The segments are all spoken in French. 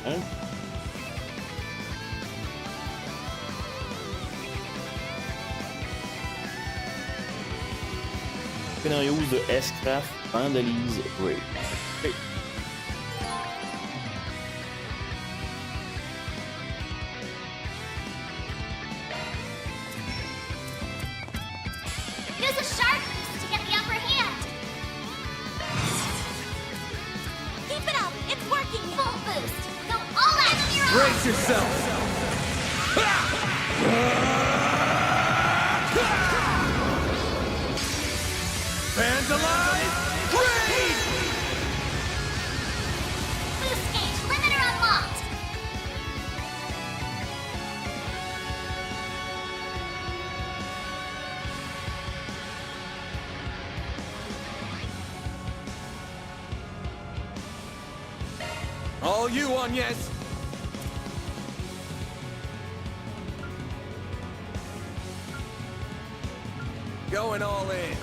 Hein? Scénario de S-Craft, Vandalise Break. Okay. Use a sharp boost to get the upper hand. Keep it up. It's working. Full boost. Go all out. Brace yourself. Vandalize! Raid! Boost gauge limiter unlocked. All you on yes. Going all in.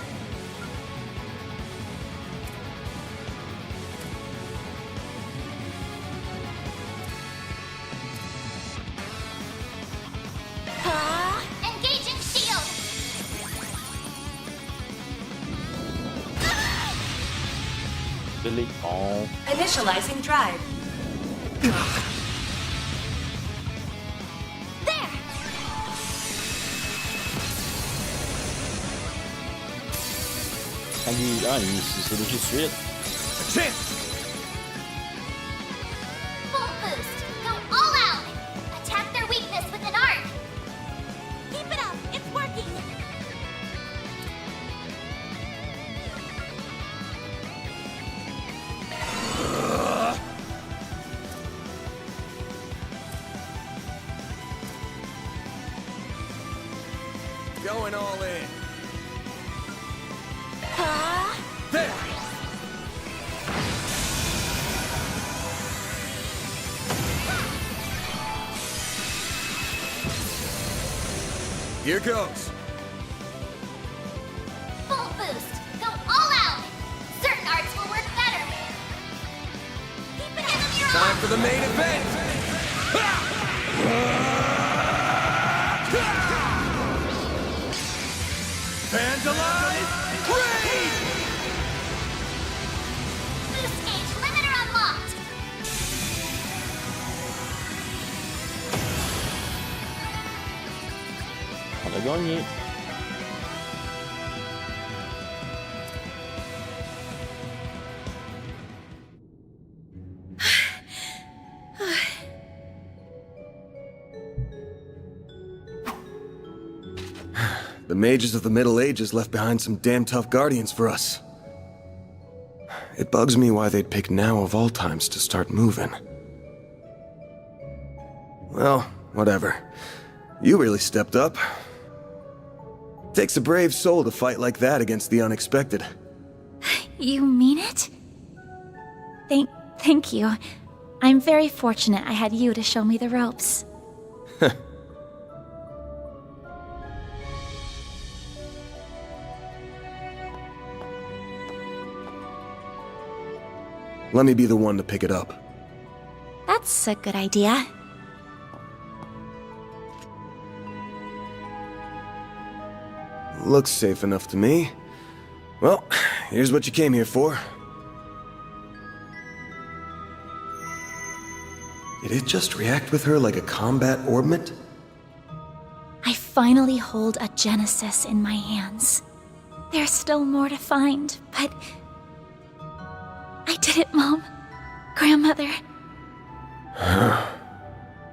Engaging shield. Delete all. Initializing drive. There. C'est léger de suite. A chance! Full boost. Go all out. Attack their weakness with an arc. Keep it up. It's working. Going all in. There! Here goes. Full boost. Go all out. Certain arts will work better. Keep it up. Your Time for the main event! Vandalize! Raid! boost gauge limiter unlocked. On a gagné. The mages of the Middle Ages left behind some damn tough guardians for us. It bugs me why they'd pick now of all times to start moving. Well, whatever. You really stepped up. Takes a brave soul to fight like that against the unexpected. You mean it? Thank you. I'm very fortunate I had you to show me the ropes. Let me be the one to pick it up. That's a good idea. Looks safe enough to me. Well, here's what you came here for. Did it just react with her like a combat orbment? I finally hold a Genesis in my hands. There's still more to find, but... I did it, Mom. Grandmother.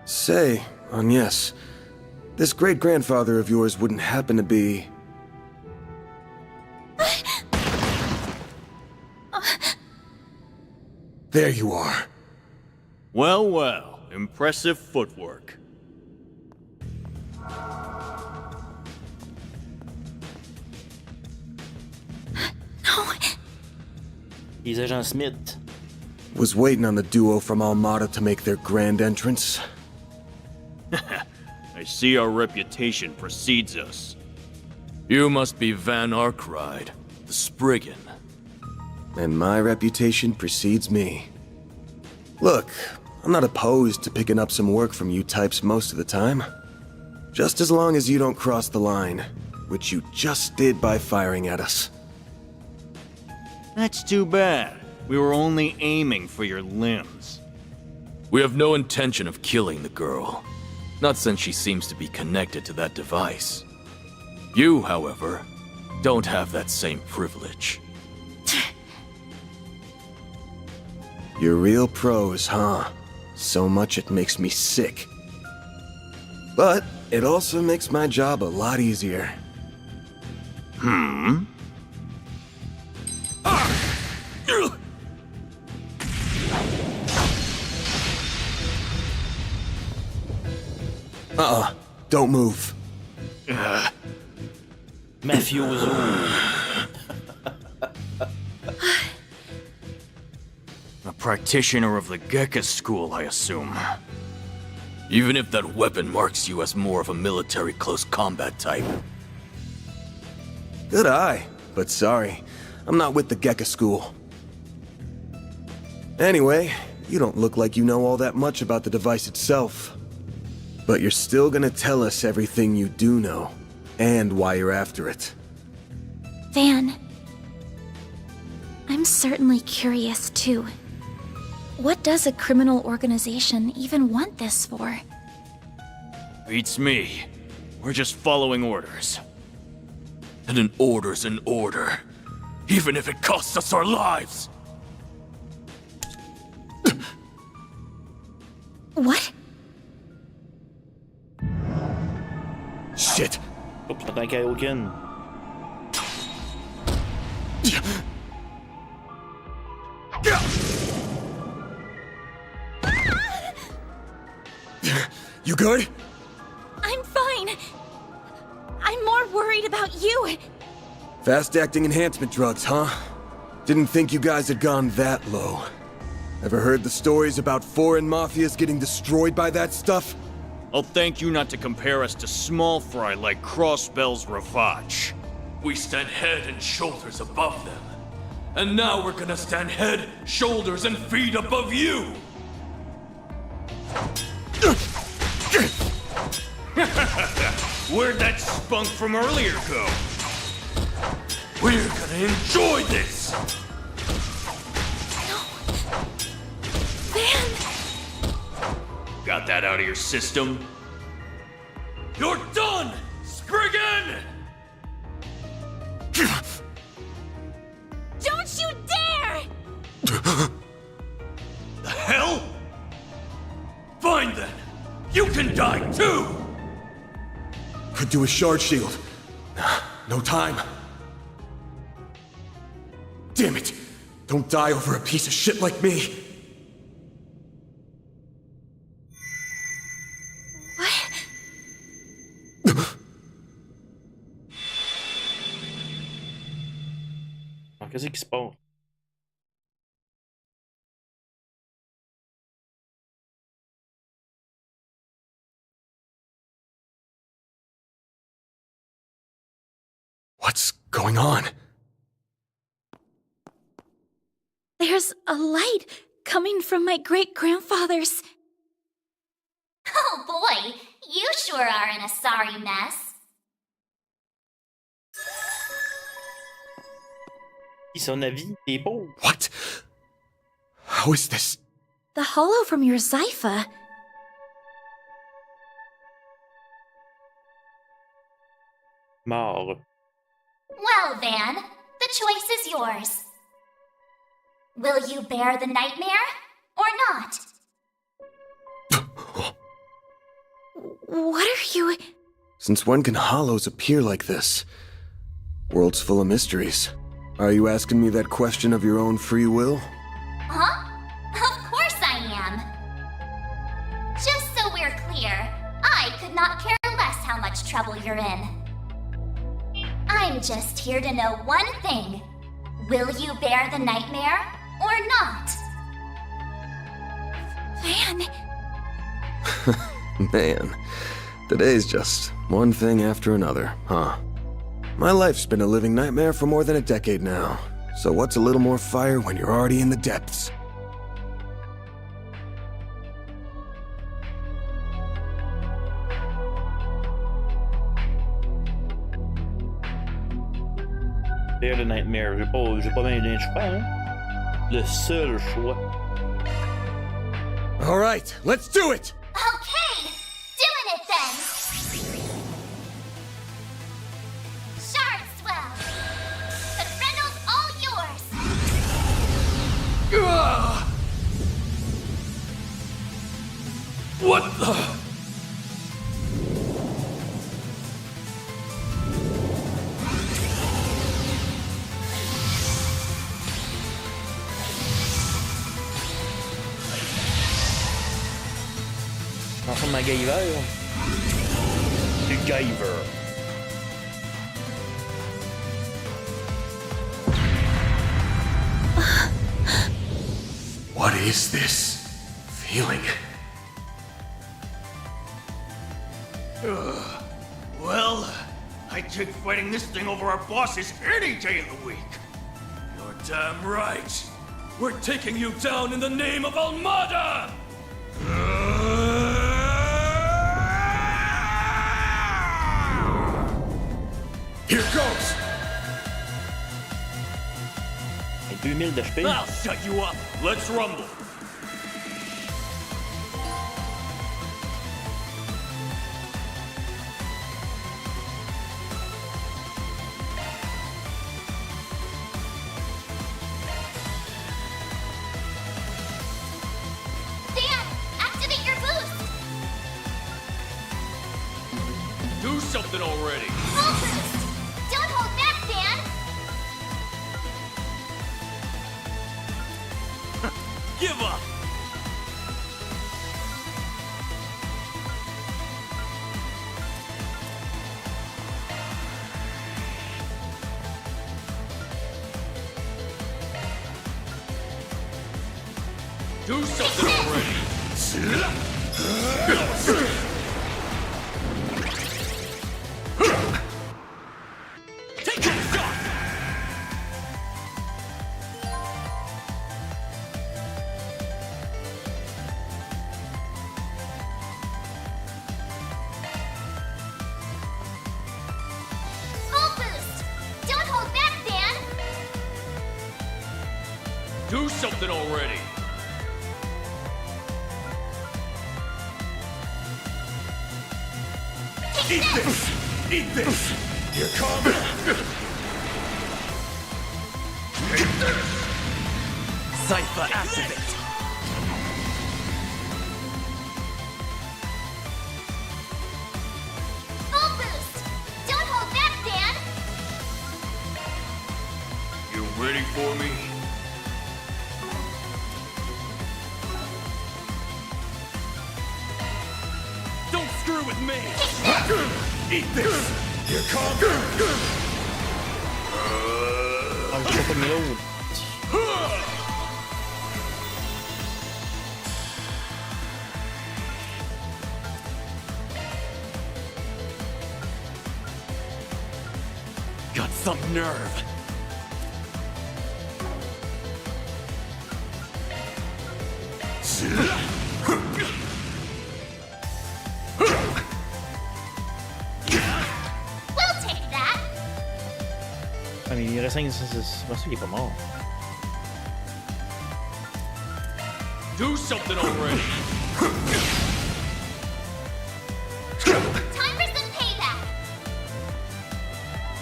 Say, Agnes, this great-grandfather of yours wouldn't happen to be... There you are. Well, well, impressive footwork. No. Les agents Smith. Was waiting on the duo from Almada to make their grand entrance. I see our reputation precedes us. You must be Van Arkride, the Spriggan. And my reputation precedes me. Look, I'm not opposed to picking up some work from you types most of the time. Just as long as you don't cross the line, which you just did by firing at us. That's too bad. We were only aiming for your limbs. We have no intention of killing the girl. Not since she seems to be connected to that device. You, however, don't have that same privilege. You're real pros, huh? So much it makes me sick. But it also makes my job a lot easier. Don't move. Mafioso. A practitioner of the Gekka school, I assume. Even if that weapon marks you as more of a military close combat type. Good eye, but sorry. I'm not with the Gekka school. Anyway, you don't look like you know all that much about the device itself. But you're still gonna tell us everything you do know, and why you're after it. Van, I'm certainly curious too. What does a criminal organization even want this for? Beats me. We're just following orders. And an order's an order. Even if it costs us our lives! What? Shit! Oups, attends Kaioken. You good? I'm fine. I'm more worried about you. Fast-acting enhancement drugs, huh? Didn't think you guys had gone that low. Ever heard the stories about foreign mafias getting destroyed by that stuff? I'll thank you not to compare us to small fry like Crossbell's Ravage. We stand head and shoulders above them. And now we're gonna stand head, shoulders, and feet above you! Where'd that spunk from earlier go? We're gonna enjoy this! Van! Got that out of your system? You're done, Spriggan! Don't you dare! The hell? Fine then! You can die too! Could do a shard shield. No time. Damn it! Don't die over a piece of shit like me! Qu'est-ce qui se passe? What's going on? There's a light coming from my great-grandfather's. Oh boy, you sure are in a sorry mess. Son avis, t'es pauvre. What? How is this? The hollow from your Zypha. Mort. Well, Van, the choice is yours. Will you bear the nightmare or not? What are you... Since when can hollows appear like this? World's full of mysteries. Are you asking me that question of your own free will? Huh? Of course I am. Just so we're clear, I could not care less how much trouble you're in. I'm just here to know one thing. Will you bear the nightmare or not? Van... Man, today's just one thing after another, huh? My life's been a living nightmare for more than a decade now. So what's a little more fire when you're already in the depths? Clair the Nightmare. J'ai pas bien de choix, hein. Le seul choix. All right, let's do it! Okay, doing it then. Shard swell. The Grendel's all yours. What the? Transforme MacGyver. Du Guyver. What is this feeling? Well, I'd take fighting this thing over our bosses any day of the week. You're damn right. We're taking you down in the name of Almada! Here goes! 2000 d'HP. I'll shut you up. Let's rumble. Dan, activate your boost. Do something already. Full boost. Don't hold back, Dan. Give up. Do something already. Take that shot. Full boost. Don't hold back, Dan. Do something already. Eat this! Eat this! Here comes! Cypher activate. Full boost. Don't hold back, Dan. You ready for me? Don't screw with me. Eat this! Here comes! Ah, je sais pas mais l'autre. Got some nerve. We'll take that. Ah, mais il reste 5, c'est pas sûr qu'il est pas mort. Do something already. Time for some payback.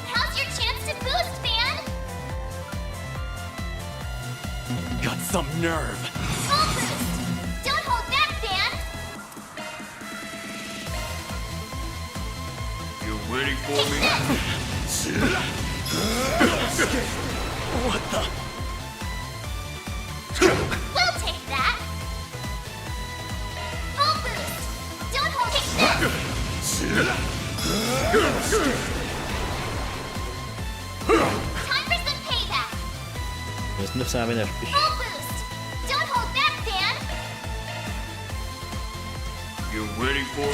Now's your chance to boost, man. Got some nerve. Full boost. Don't hold back, Dan. You ready for me? What the? We'll take that. Full boost. Don't hold back. Time for some payback. Il reste 920 HP. Full boost. Don't hold back, Dan. You ready for me?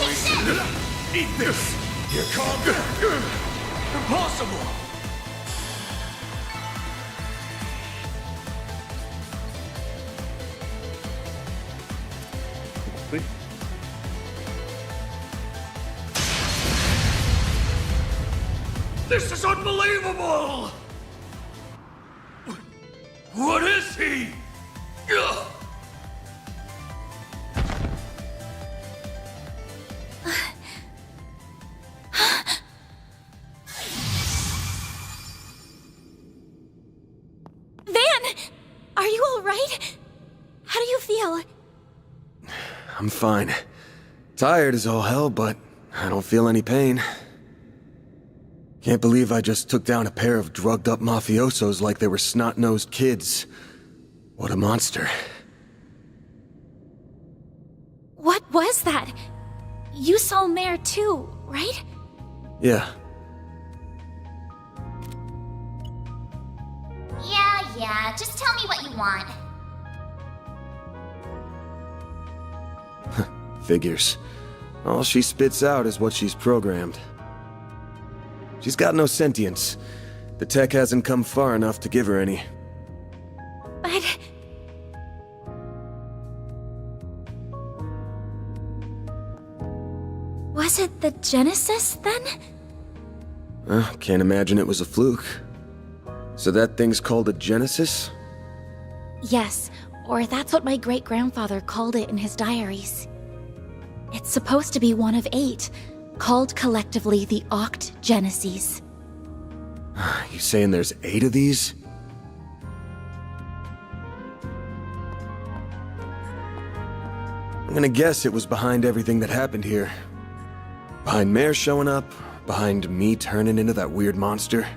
Eat this! Here comes! Impossible! Oui. This is unbelievable! What is he? Ugh. Van! Are you alright? How do you feel? I'm fine. Tired as all hell, but I don't feel any pain. Can't believe I just took down a pair of drugged-up mafiosos like they were snot-nosed kids. What a monster. What was that? You saw Mare too, right? Yeah. Yeah, just tell me what you want. Figures. All she spits out is what she's programmed. She's got no sentience. The tech hasn't come far enough to give her any. But... was it the Genesis, then? Can't imagine it was a fluke. So that thing's called a Genesis? Yes, or that's what my great-grandfather called it in his diaries. It's supposed to be one of 8, called collectively the Oct Geneses. You saying there's 8 of these? I'm gonna guess it was behind everything that happened here. Behind Mare showing up, behind me turning into that weird monster.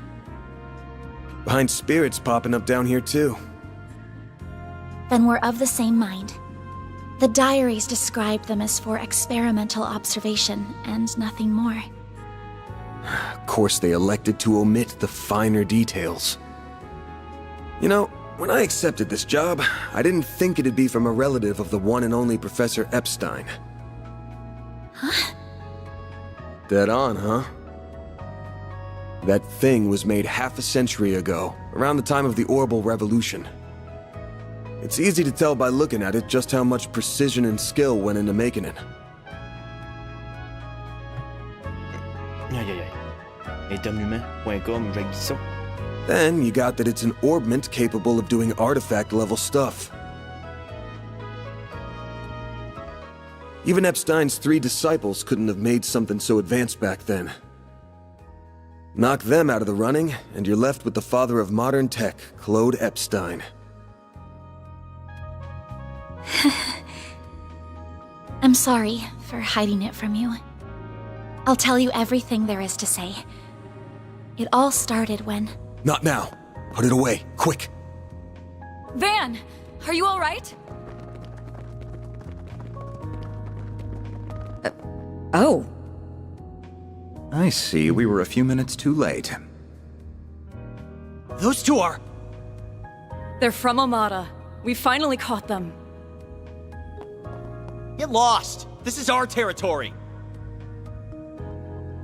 Behind spirits popping up down here too. Then we're of the same mind. The diaries described them as for experimental observation and nothing more. Of course they elected to omit the finer details. You know, when I accepted this job, I didn't think it'd be from a relative of the one and only Professor Epstein. Huh? Dead on, huh? That thing was made half a century ago, around the time of the Orbital Revolution. It's easy to tell by looking at it just how much precision and skill went into making it. Aïe aïe aïe. Éternuement.com, j'ai ça. Then you got that it's an orbment capable of doing artifact-level stuff. Even Epstein's 3 disciples couldn't have made something so advanced back then. Knock them out of the running, and you're left with the father of modern tech, Claude Epstein. I'm sorry for hiding it from you. I'll tell you everything there is to say. It all started when... Not now. Put it away, quick. Van, are you all right? Oh. I see. We were a few minutes too late. Those two are... They're from Amada. We finally caught them. Get lost! This is our territory!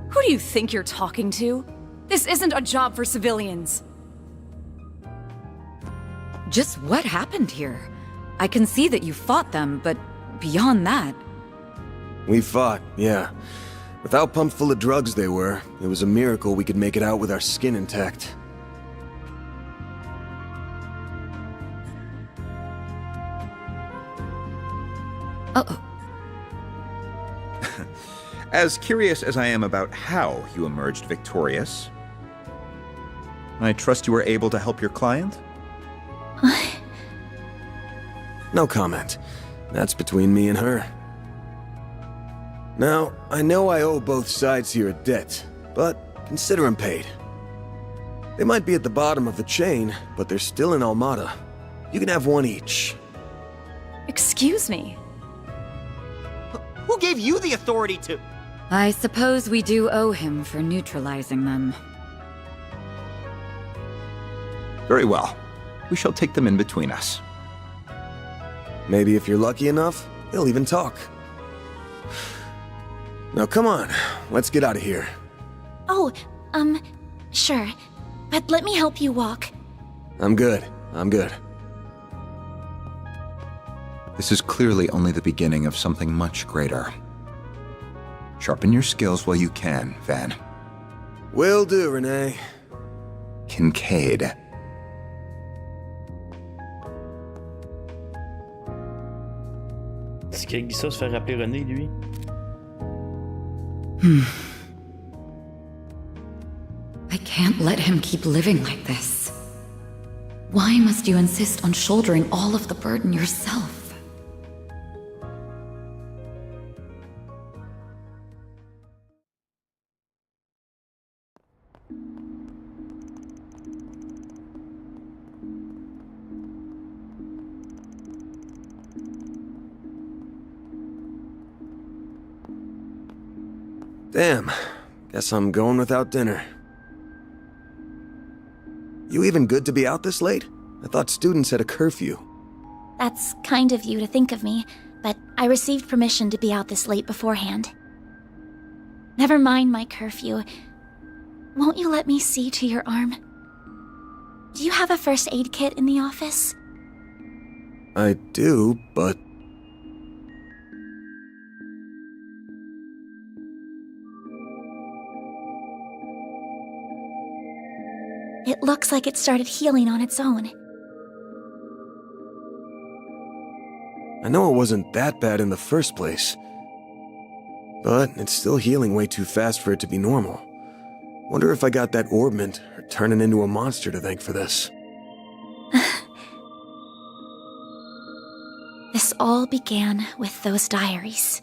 Who do you think you're talking to? This isn't a job for civilians. Just what happened here? I can see that you fought them, but beyond that... We fought, yeah. With how pumped full of drugs they were, it was a miracle we could make it out with our skin intact. Uh-oh. As curious as I am about how you emerged victorious, I trust you were able to help your client? No comment. That's between me and her. Now, I know I owe both sides here a debt, but consider 'em paid. They might be at the bottom of the chain, but they're still in Almada. You can have one each. Excuse me. Who gave you the authority to... I suppose we do owe him for neutralizing them. Very well. We shall take them in between us. Maybe if you're lucky enough, they'll even talk. Now come on, let's get out of here. Oh, sure. But let me help you walk. I'm good. This is clearly only the beginning of something much greater. Sharpen your skills while you can, Van. Will do, Renee. Kincaid. Est-ce que Guissa se fait rappeler René, lui? I can't let him keep living like this. Why must you insist on shouldering all of the burden yourself? Damn. Guess I'm going without dinner. You even good to be out this late? I thought students had a curfew. That's kind of you to think of me, but I received permission to be out this late beforehand. Never mind my curfew. Won't you let me see to your arm? Do you have a first aid kit in the office? I do, but... It looks like it started healing on its own. I know it wasn't that bad in the first place. But it's still healing way too fast for it to be normal. Wonder if I got that orbment or turning into a monster to thank for this. This all began with those diaries.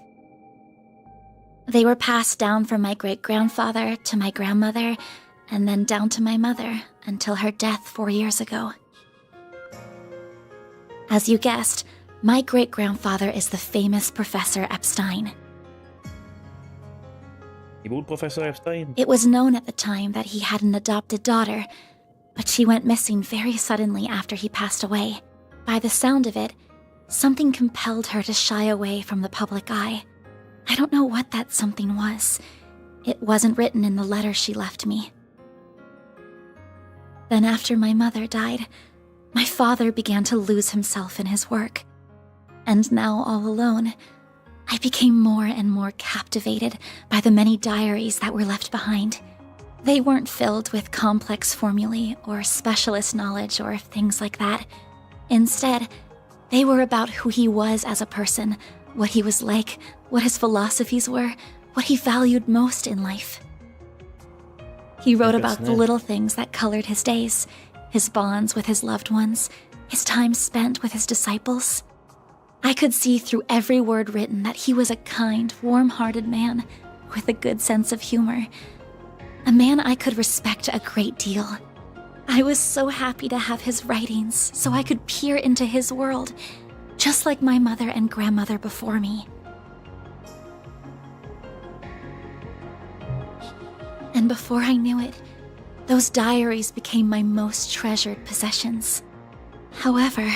They were passed down from my great-grandfather to my grandmother, and then down to my mother until her death 4 years ago. As you guessed, my great-grandfather is the famous Professor Epstein. Il est beau le professeur Epstein. It was known at the time that he had an adopted daughter, but she went missing very suddenly after he passed away. By the sound of it, something compelled her to shy away from the public eye. I don't know what that something was. It wasn't written in the letter she left me. Then after my mother died, my father began to lose himself in his work. And now all alone, I became more and more captivated by the many diaries that were left behind. They weren't filled with complex formulae or specialist knowledge or things like that. Instead, they were about who he was as a person, what he was like, what his philosophies were, what he valued most in life. He wrote about the little things that colored his days, his bonds with his loved ones, his time spent with his disciples. I could see through every word written that he was a kind, warm-hearted man with a good sense of humor. A man I could respect a great deal. I was so happy to have his writings so I could peer into his world, just like my mother and grandmother before me. And before I knew it, those diaries became my most treasured possessions. However,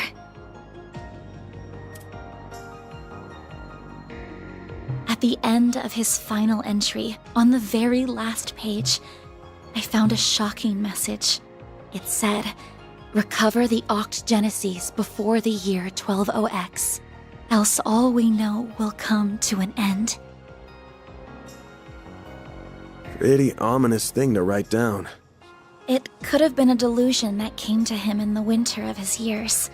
at the end of his final entry, on the very last page, I found a shocking message. It said, "Recover the Oct Genesis before the year 120X, else all we know will come to an end." Pretty ominous thing to write down. It could have been a delusion that came to him in the winter of his years.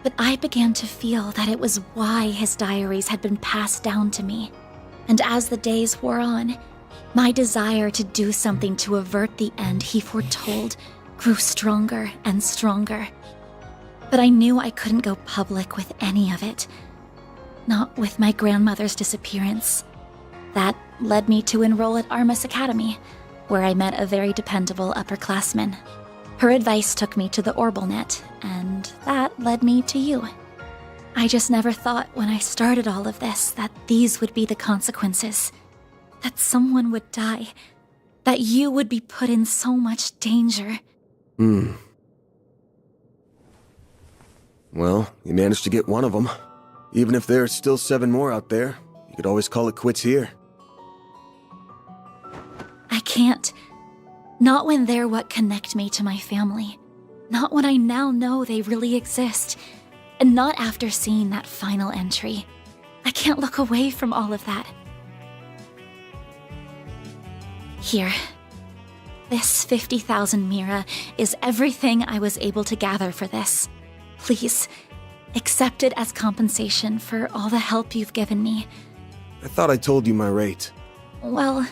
But I began to feel that it was why his diaries had been passed down to me. And as the days wore on, my desire to do something to avert the end he foretold grew stronger and stronger. But I knew I couldn't go public with any of it. Not with my grandmother's disappearance. That led me to enroll at Armus Academy, where I met a very dependable upperclassman. Her advice took me to the Orbalnet, and that led me to you. I just never thought when I started all of this that these would be the consequences. That someone would die. That you would be put in so much danger. Well, you managed to get one of them. Even if there are still 7 more out there, you could always call it quits here. I can't. Not when they're what connect me to my family. Not when I now know they really exist. And not after seeing that final entry. I can't look away from all of that. Here. This 50,000 Mira is everything I was able to gather for this. Please, accept it as compensation for all the help you've given me. I thought I told you my rate. Well,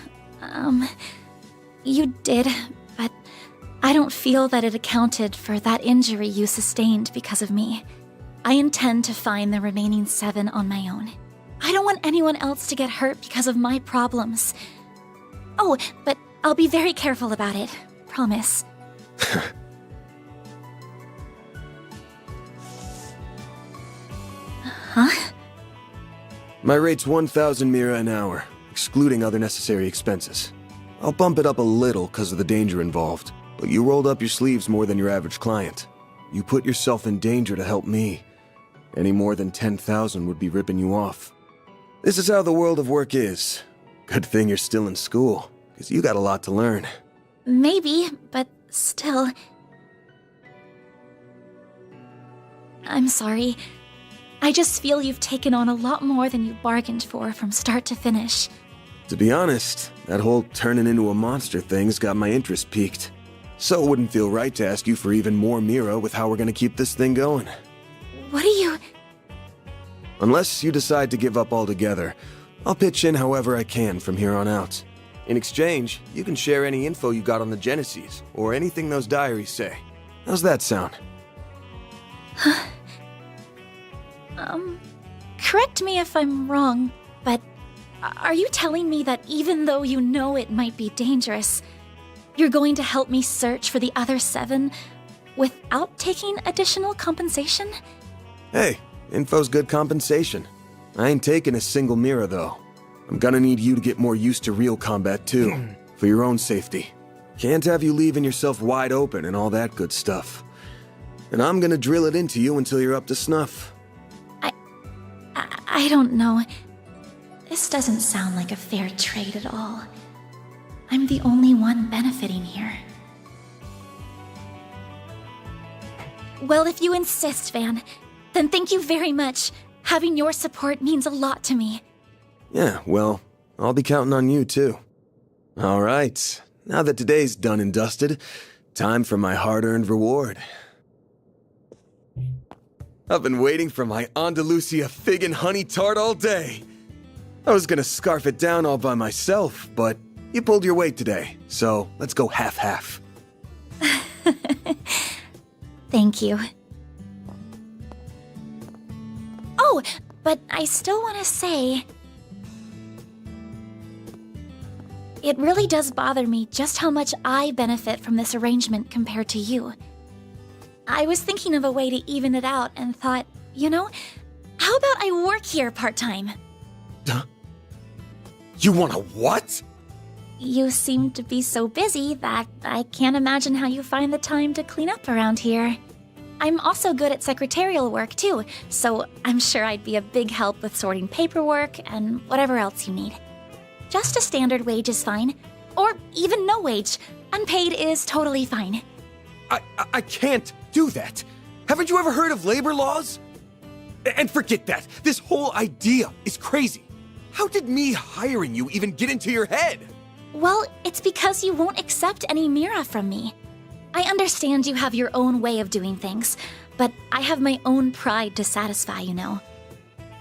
you did, but I don't feel that it accounted for that injury you sustained because of me. I intend to find the remaining 7 on my own. I don't want anyone else to get hurt because of my problems. Oh, but I'll be very careful about it. Promise. Huh? My rate's 1,000 mira an hour, excluding other necessary expenses. I'll bump it up a little because of the danger involved, but you rolled up your sleeves more than your average client. You put yourself in danger to help me. Any more than 10,000 would be ripping you off. This is how the world of work is. Good thing you're still in school, because you got a lot to learn. Maybe, but still... I'm sorry. I just feel you've taken on a lot more than you bargained for from start to finish. To be honest, that whole turning into a monster thing's got my interest piqued. So it wouldn't feel right to ask you for even more Mira with how we're gonna keep this thing going. What are you... Unless you decide to give up altogether, I'll pitch in however I can from here on out. In exchange, you can share any info you got on the Genesis, or anything those diaries say. How's that sound? Correct me if I'm wrong, but are you telling me that even though you know it might be dangerous, you're going to help me search for the other 7 without taking additional compensation? Hey, info's good compensation. I ain't taking a single Mira, though. I'm gonna need you to get more used to real combat, too, for your own safety. Can't have you leaving yourself wide open and all that good stuff. And I'm gonna drill it into you until you're up to snuff. I don't know. This doesn't sound like a fair trade at all. I'm the only one benefiting here. Well, if you insist, Van, then thank you very much. Having your support means a lot to me. Yeah, well, I'll be counting on you, too. All right, now that today's done and dusted, time for my hard-earned reward. I've been waiting for my Andalusia fig and honey tart all day. I was gonna scarf it down all by myself, but you pulled your weight today, so let's go half-half. Thank you. Oh, but I still want to say... It really does bother me just how much I benefit from this arrangement compared to you. I was thinking of a way to even it out and thought, you know, how about I work here part-time? You want a what? You seem to be so busy that I can't imagine how you find the time to clean up around here. I'm also good at secretarial work too, so I'm sure I'd be a big help with sorting paperwork and whatever else you need. Just a standard wage is fine, or even no wage. Unpaid is totally fine. I can't do that. Haven't you ever heard of labor laws? And forget that. This whole idea is crazy. How did me hiring you even get into your head? Well, it's because you won't accept any Mira from me. I understand you have your own way of doing things, but I have my own pride to satisfy, you know.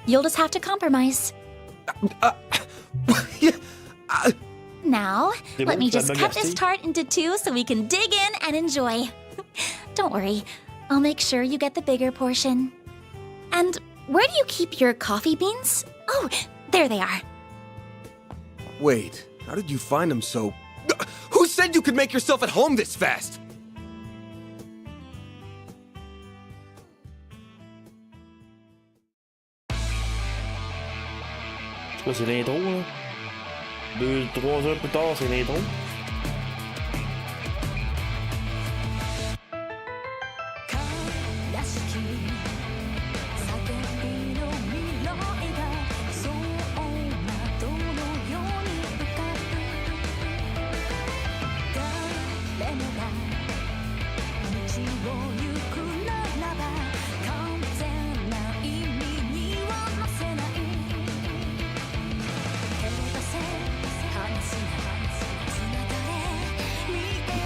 You'll just have to compromise. Now, let me just cut this tart into 2 so we can dig in and enjoy. Don't worry, I'll make sure you get the bigger portion. And where do you keep your coffee beans? Oh, there they are. Wait, how did you find them so... Who said you could make yourself at home this fast? C'est quoi, c'est l'intro, là? 2-3 heures plus tard, c'est l'intro.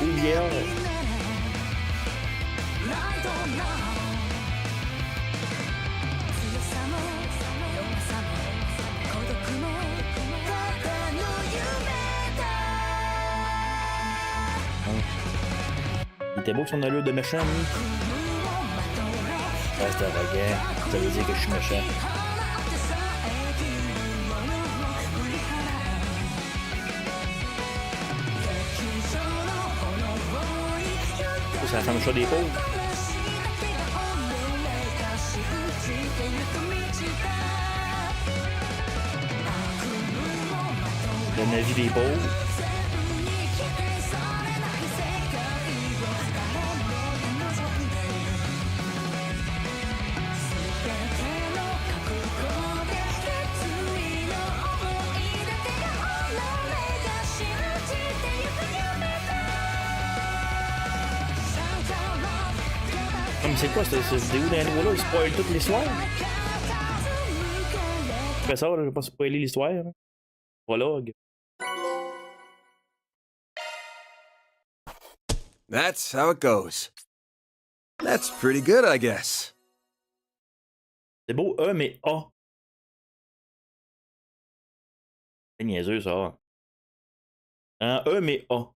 Une bière. Il était beau son allure de méchant, lui. Reste arrogant. Ça veut dire que je suis méchant. C'est la femme chat des pauvres. Le navire des pauvres. Mais c'est quoi cette vidéo d'intro là? Il spoil toute l'histoire? Je fais ça, là, je vais pas spoiler l'histoire. Hein. Prologue. That's how it goes. That's pretty good, I guess. C'est beau E, mais A. C'est niaiseux, ça. Un E, mais A.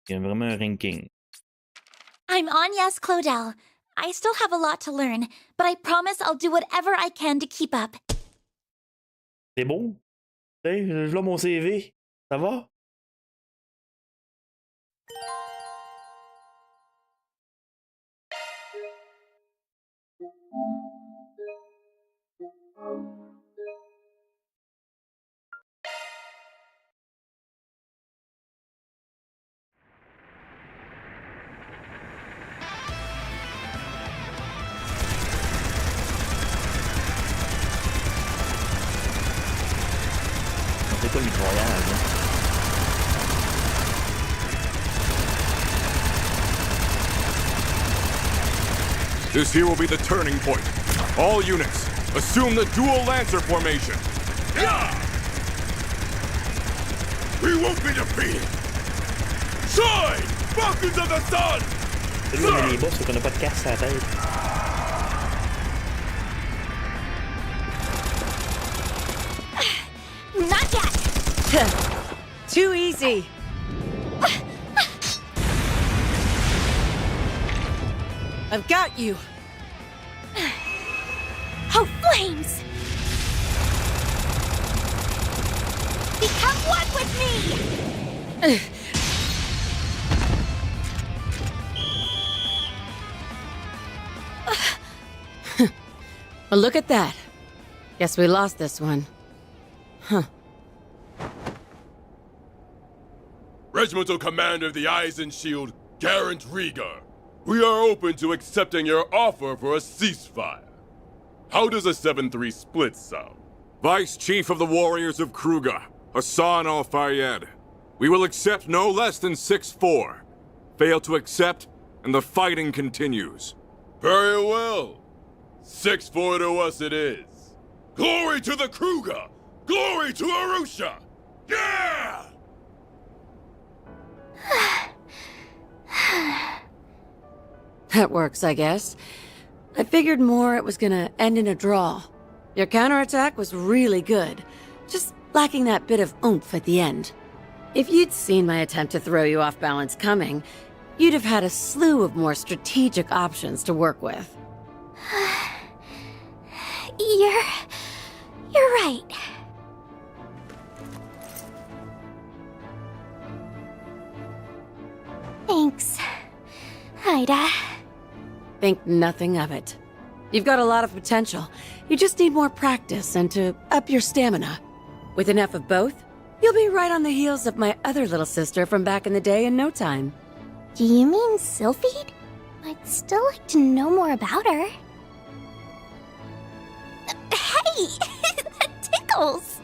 Il y a vraiment un ranking. I'm Agnes Claudel. I still have a lot to learn, but I promise I'll do whatever I can to keep up. C'est beau? Hey, je l'ai mon CV. Ça va? C'est quoi le micro-voyage? This here will be the turning point. All units, assume the dual lancer formation. Yeah! We won't be defeated! Shine! Falcons of the Sun! C'est lui, on a les boss, c'est qu'on a pas de casse à la tête. Not yet! Too easy. I've got you. Oh, flames! Become one with me! Well, look at that. Guess we lost this one. Huh. Regimental Commander of the Eisenshield, Garant Rieger. We are open to accepting your offer for a ceasefire. How does a 7-3 split sound? Vice Chief of the Warriors of Kruger, Hassan Al-Fayyad. We will accept no less than 6-4. Fail to accept, and the fighting continues. Very well. 6-4 to us it is. Glory to the Kruger! Glory to Arusha! Yeah! That works, I guess. I figured more it was gonna end in a draw. Your counterattack was really good, just lacking that bit of oomph at the end. If you'd seen my attempt to throw you off balance coming, you'd have had a slew of more strategic options to work with. You're right. Thanks, Ida. Think nothing of it. You've got a lot of potential. You just need more practice and to up your stamina. With enough of both, you'll be right on the heels of my other little sister from back in the day in no time. Do you mean Sylphide? I'd still like to know more about her. Hey! That tickles!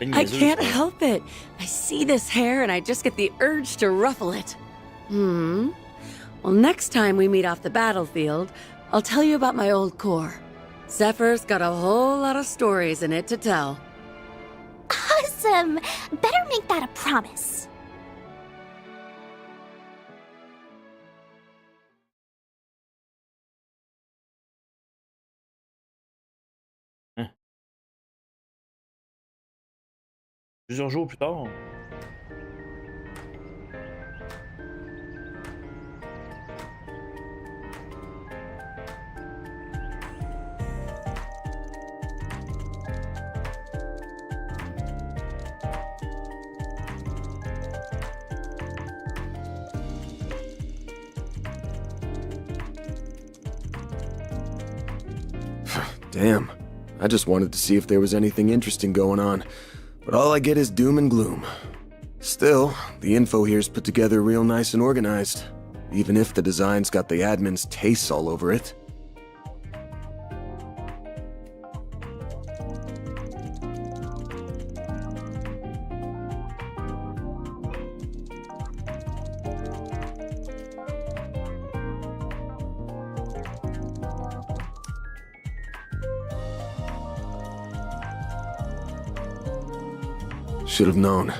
I can't help it. I see this hair and I just get the urge to ruffle it. Well, next time we meet off the battlefield, I'll tell you about my old Corps. Zephyr's got a whole lot of stories in it to tell. Awesome! Better make that a promise. Plusieurs jours plus tard. Damn. I just wanted to see if there was anything interesting going on, but all I get is doom and gloom. Still, the info here's put together real nice and organized, even if the design's got the admin's tastes all over it. Should have known.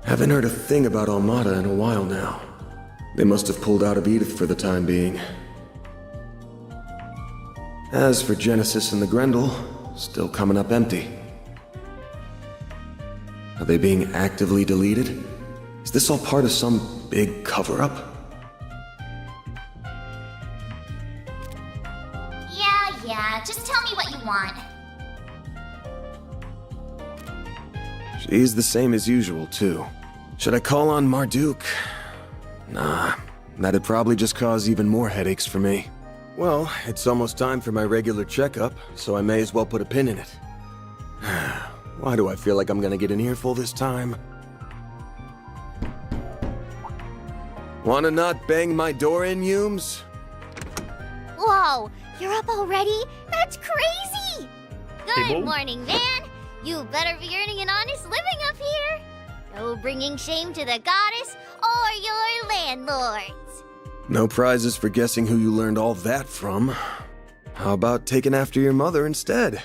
Haven't heard a thing about Almada in a while now. They must have pulled out of Edith for the time being. As for Genesis and the Grendel, still coming up empty. Are they being actively deleted? Is this all part of some big cover-up? Yeah, just tell me what you want. She's the same as usual, too. Should I call on Marduk? Nah, that'd probably just cause even more headaches for me. Well, it's almost time for my regular checkup, so I may as well put a pin in it. Why do I feel like I'm gonna get an earful this time? Wanna not bang my door in, Humes? Whoa, you're up already? That's crazy! Hey, Good Bo. morning, man. You better be earning an honest living up here. No bringing shame to the goddess or your landlords. No prizes for guessing who you learned all that from. How about taking after your mother instead?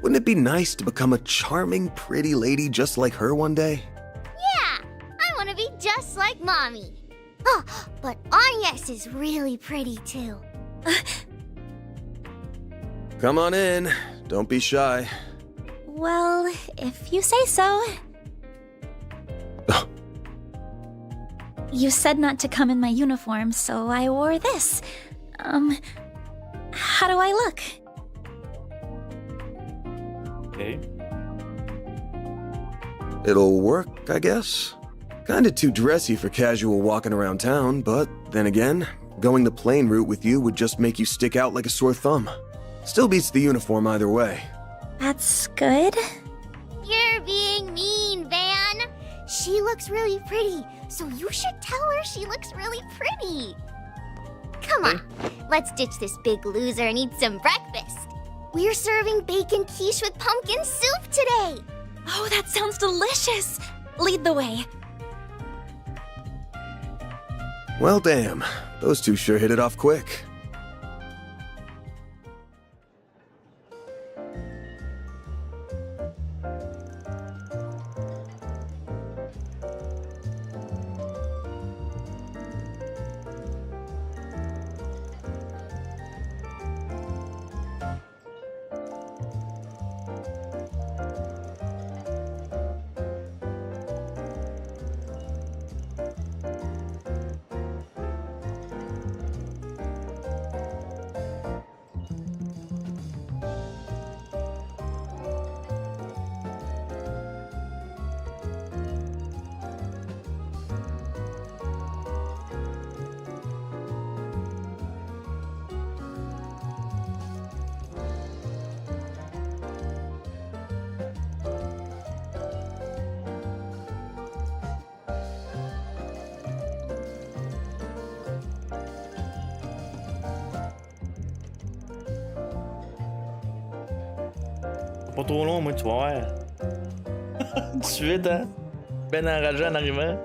Wouldn't it be nice to become a charming, pretty lady just like her one day? Yeah, I want to be just like Mommy. Oh, but Agnes is really pretty too. Come on in. Don't be shy. Well, if you say so. You said not to come in my uniform, so I wore this. How do I look? Okay. It'll work, I guess. Kinda too dressy for casual walking around town, but then again, going the plain route with you would just make you stick out like a sore thumb. Still beats the uniform either way. That's good. You're being mean, Van. She looks really pretty, so you should tell her she looks really pretty. Come on, let's ditch this big loser and eat some breakfast. We're serving bacon quiche with pumpkin soup today. Oh, that sounds delicious. Lead the way. Well, damn. Those two sure hit it off quick. Pas trop long, moi, tu vas voir. Tout de suite, hein? Ben enragé en arrivant.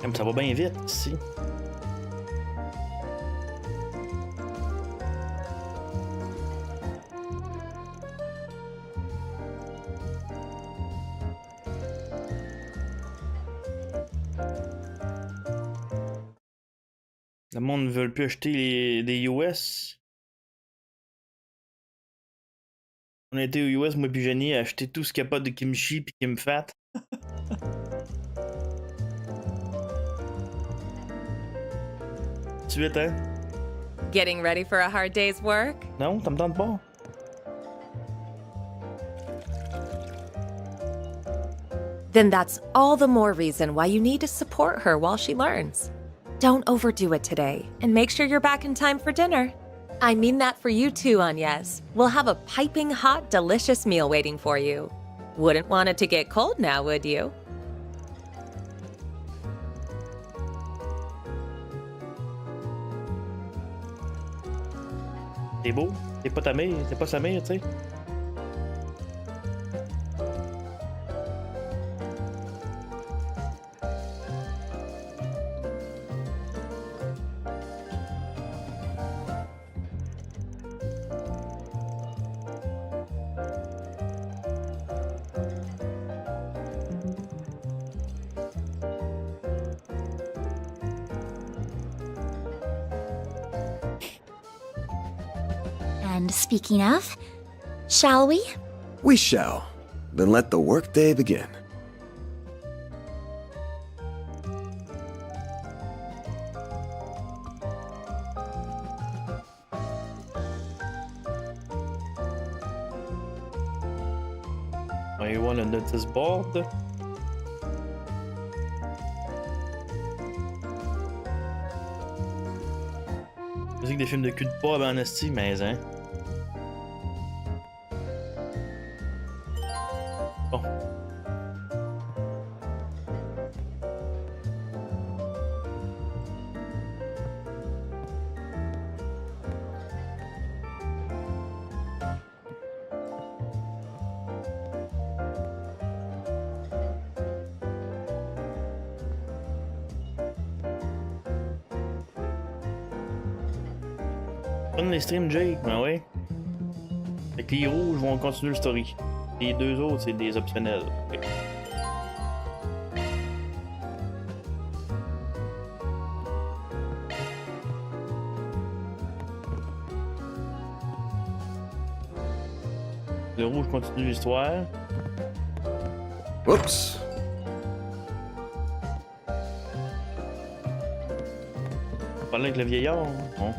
Comme ça va bien vite ici. Le monde ne veut plus acheter des US. On a été aux US, moi puis Jenny, à acheter tout ce qu'il n'y a pas de kimchi puis qui me fat. Tout de suite, hein? Getting ready for a hard day's work? Non, ça me tente pas. Then that's all the more reason why you need to support her while she learns. Don't overdo it today, and make sure you're back in time for dinner. I mean that for you too, Agnes. We'll have a piping hot, delicious meal waiting for you. Wouldn't want it to get cold now, would you? C'est beau. C'est pas ta mère, c'est pas sa mère, tu sais. And speaking of, shall we? We shall. Then let the workday begin. You want to notice board? Musique des films de cul de pub en esti, mais hein. Bon. Prendre les streams Jake, ben ouais. Fait que les rouges vont continuer le story. Les deux autres, c'est des optionnels. Okay. Le rouge continue l'histoire. Whoops. Parler avec le vieillard, hein? Bon.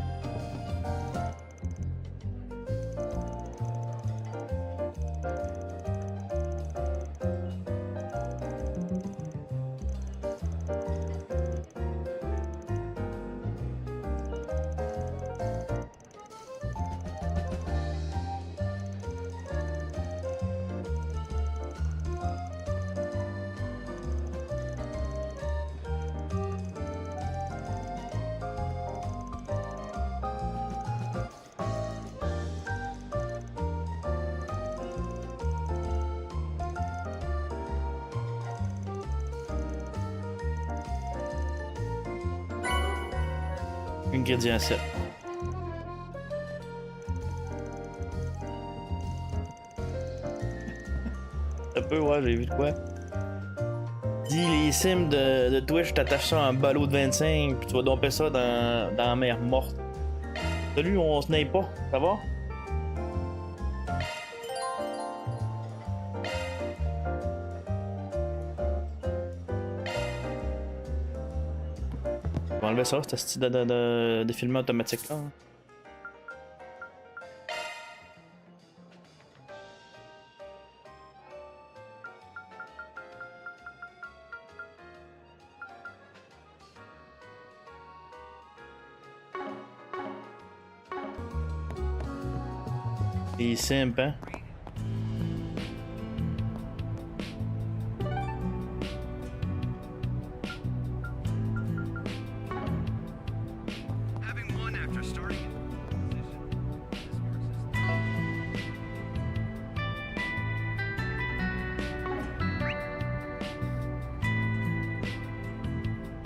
Ingrédient 7. Un peu, ouais, j'ai vu de quoi. Dis les sims de Twitch, t'attaches ça à un ballot de 25, puis tu vas domper ça dans la mer morte. Salut, on se naille pas, ça va? On va enlever ça, ce style de filmer automatique là. Hein. C'est simple, hein?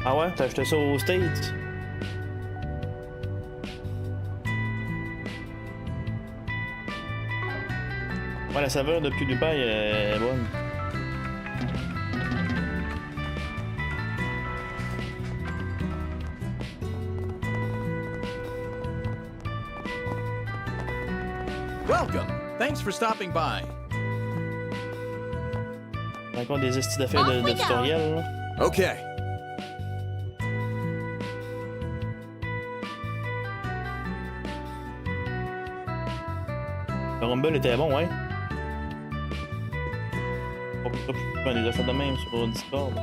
Ah ouais? T'as acheté ça aux States? Ouais, la saveur de PewDiePie est bonne. Welcome. Thanks for stopping by. Encore des estis d'affaires de tutoriel, là. Okay. Le Rumble était bon, ouais. On les a fait de même sur Discord.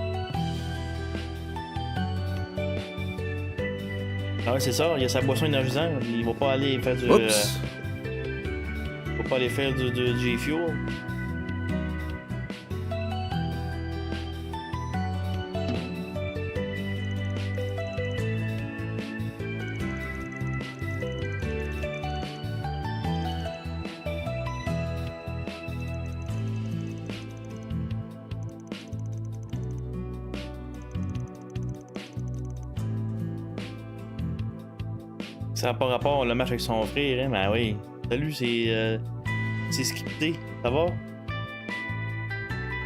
Ah ouais, c'est ça, il y a sa boisson énergisante. Il va pas aller faire du. Oups. Il va pas aller faire du G-Fuel. Ça n'a pas rapport le match avec son frère, hein? Ben oui. Salut, c'est scripté. Ça va?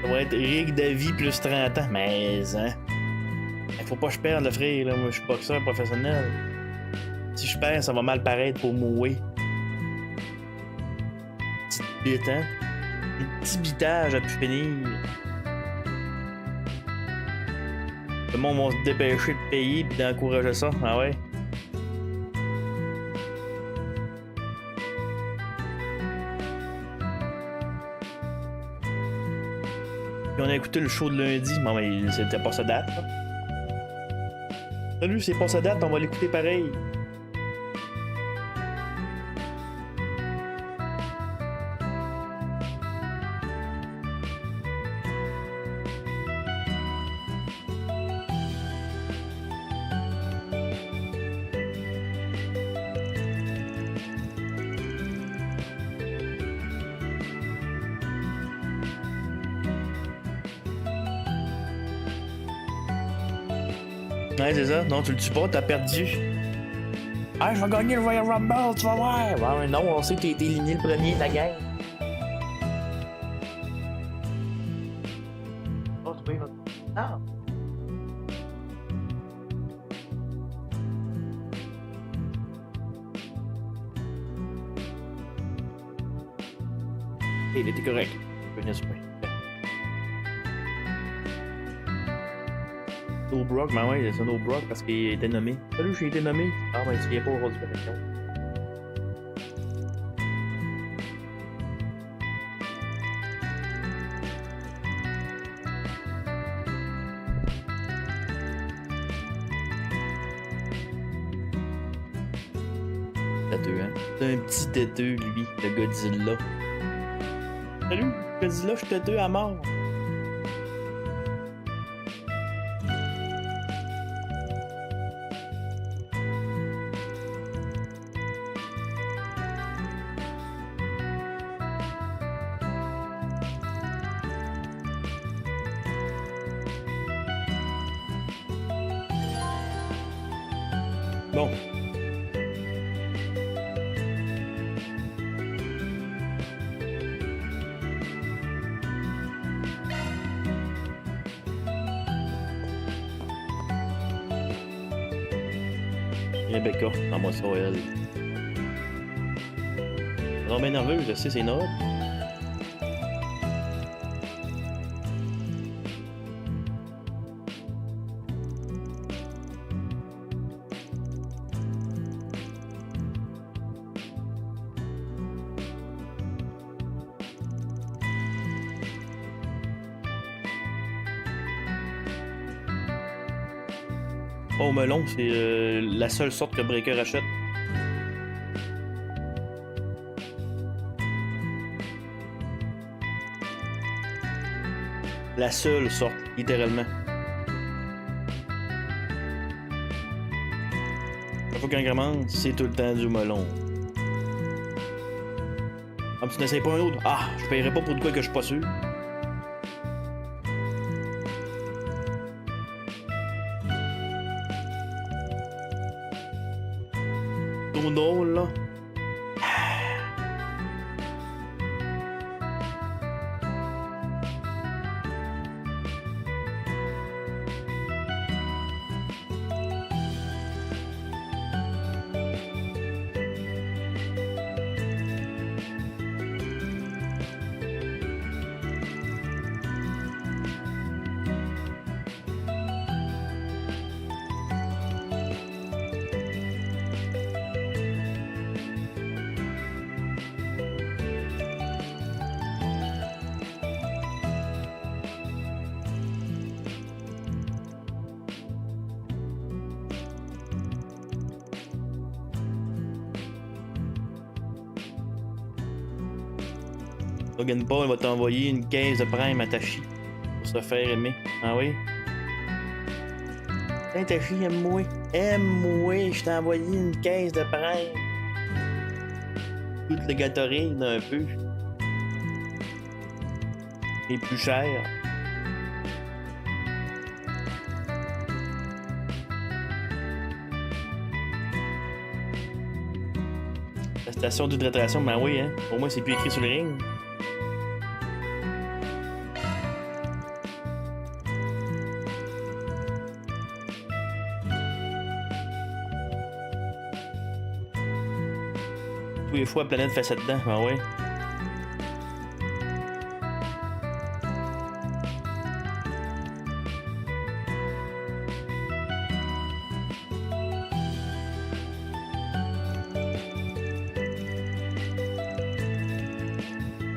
Ça va être rig de vie plus 30 ans. Mais, hein? Faut pas que je perde le frère, là. Moi, je suis boxeur professionnel. Si je perds, ça va mal paraître pour mourir. Petite bite, hein? Un petit bitage à pu finir. Le monde va se dépêcher de payer pis d'encourager ça. Ah ouais? Puis on a écouté le show de lundi. Bon, mais c'était pas sa date, là. Salut, c'est pas sa date, on va l'écouter pareil. Ouais, c'est ça. Non, tu le tues pas, t'as perdu. Ah, je vais gagner le Royal Rumble, tu vas voir. Ouais, non, on sait que t'as été éliminé le premier de la gang. Oh, c'est pas une autre. Ah. Il était correct. Je venais super. No Brock, ben ouais, c'est No Brock parce qu'il était nommé. Salut, j'ai été nommé. Ah, ben tu viens pas au rôle du Pétation. Têteux, hein? C'est un petit têteux, lui, le Godzilla. Salut, Godzilla, je suis têteux à mort. Bon. Rebecca, dans moi ça, elle. Elle est bien nerveuse, je sais, c'est Noël. Au melon, c'est la seule sorte que Breaker achète. La seule sorte, littéralement. La fois qu'on commence, c'est tout le temps du melon. Ah, tu n'essayes pas un autre? Ah, je paierai pas pour de quoi que je suis pas sûr. Trop drôle, là. Logan Paul va t'envoyer une caisse de prime à Tachi pour se faire aimer. Ah oui? Tiens, Tachi, aime-moi. Aime-moi, je t'ai envoyé une caisse de prime. Tout le Gatorade un peu. Et plus cher. La station d'hydratation, ben oui, hein. Pour moi, c'est plus écrit sur le ring. Tous les fois, la planète fait ça dedans, ben oui.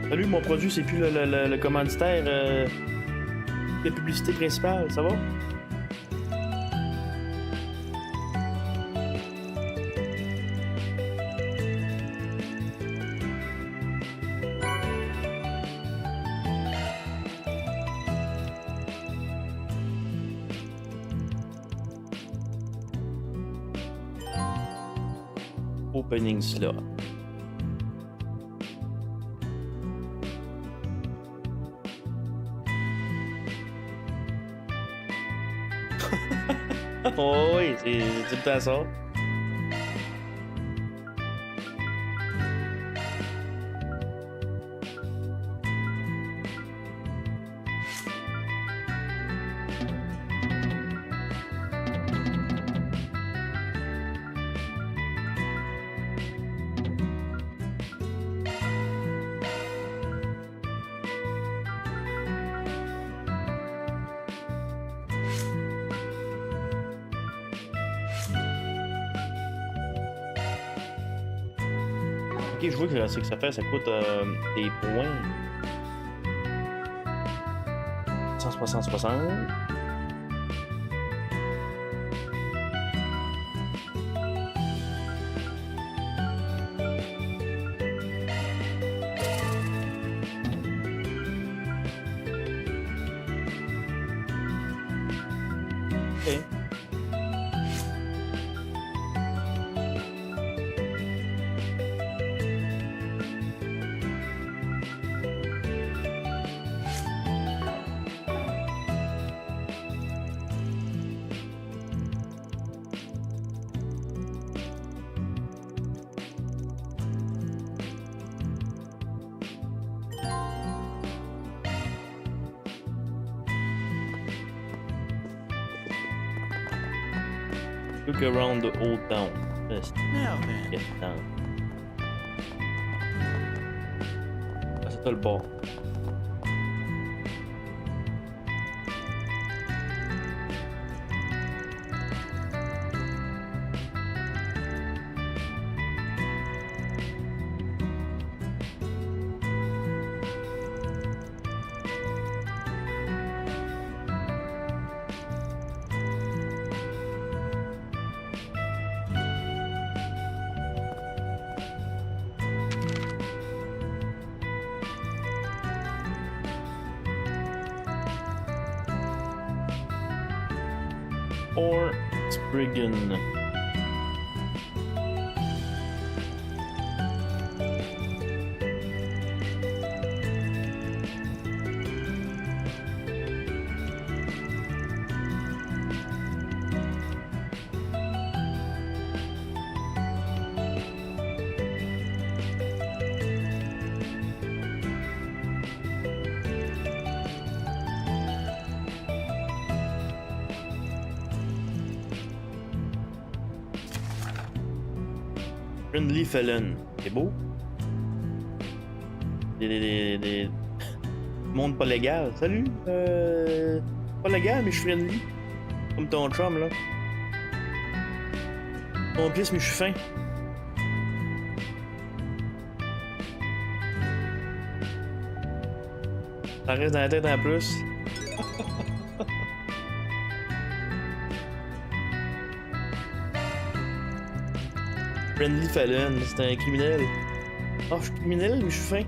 Salut, mon produit, c'est plus le commanditaire de publicité principale, ça va? Opening slot. Oh oui, c'est tout le temps ça. Ok, je vois que c'est que ça fait, ça coûte des points. 160. Ok. Look around the old town. Just get down. Ah, c'est toi le bord. or Spriggan. Friendly Felon. C'est beau. Des... monde pas légal. Salut. Pas légal, mais je suis friendly. Comme ton chum, là. Ton pisse, mais je suis fin. Ça reste dans la tête en plus. Friendly Felon, c'est un criminel. Oh, je suis criminel, mais je suis fin.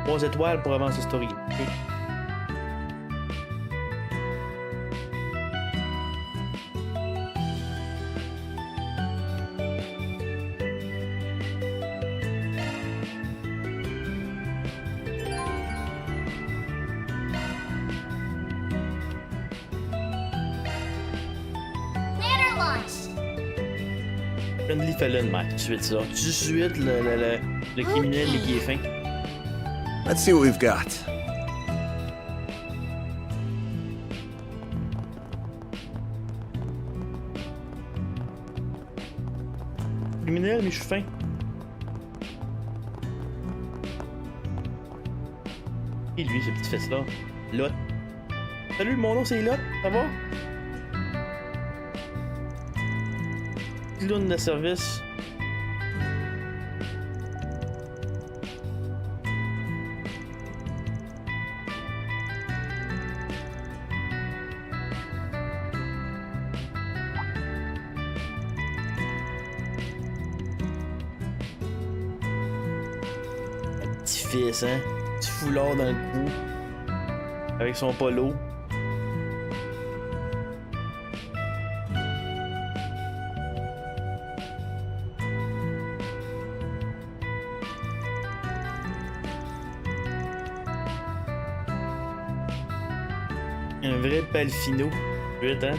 Trois étoiles pour avancer story. Okay. Friendly Felon, ouais, tout de suite ça. Tout de suite le criminel mais qui est fin. Let's see what we've got. Criminel mais je suis fin. Et lui, ce petit fesse là. Lot. Salut, mon nom c'est Lot, ça va? Clown de service. Un petit fils, hein? Petit foulard dans le cou. Avec son polo. Un vrai palfino. Vite, hein?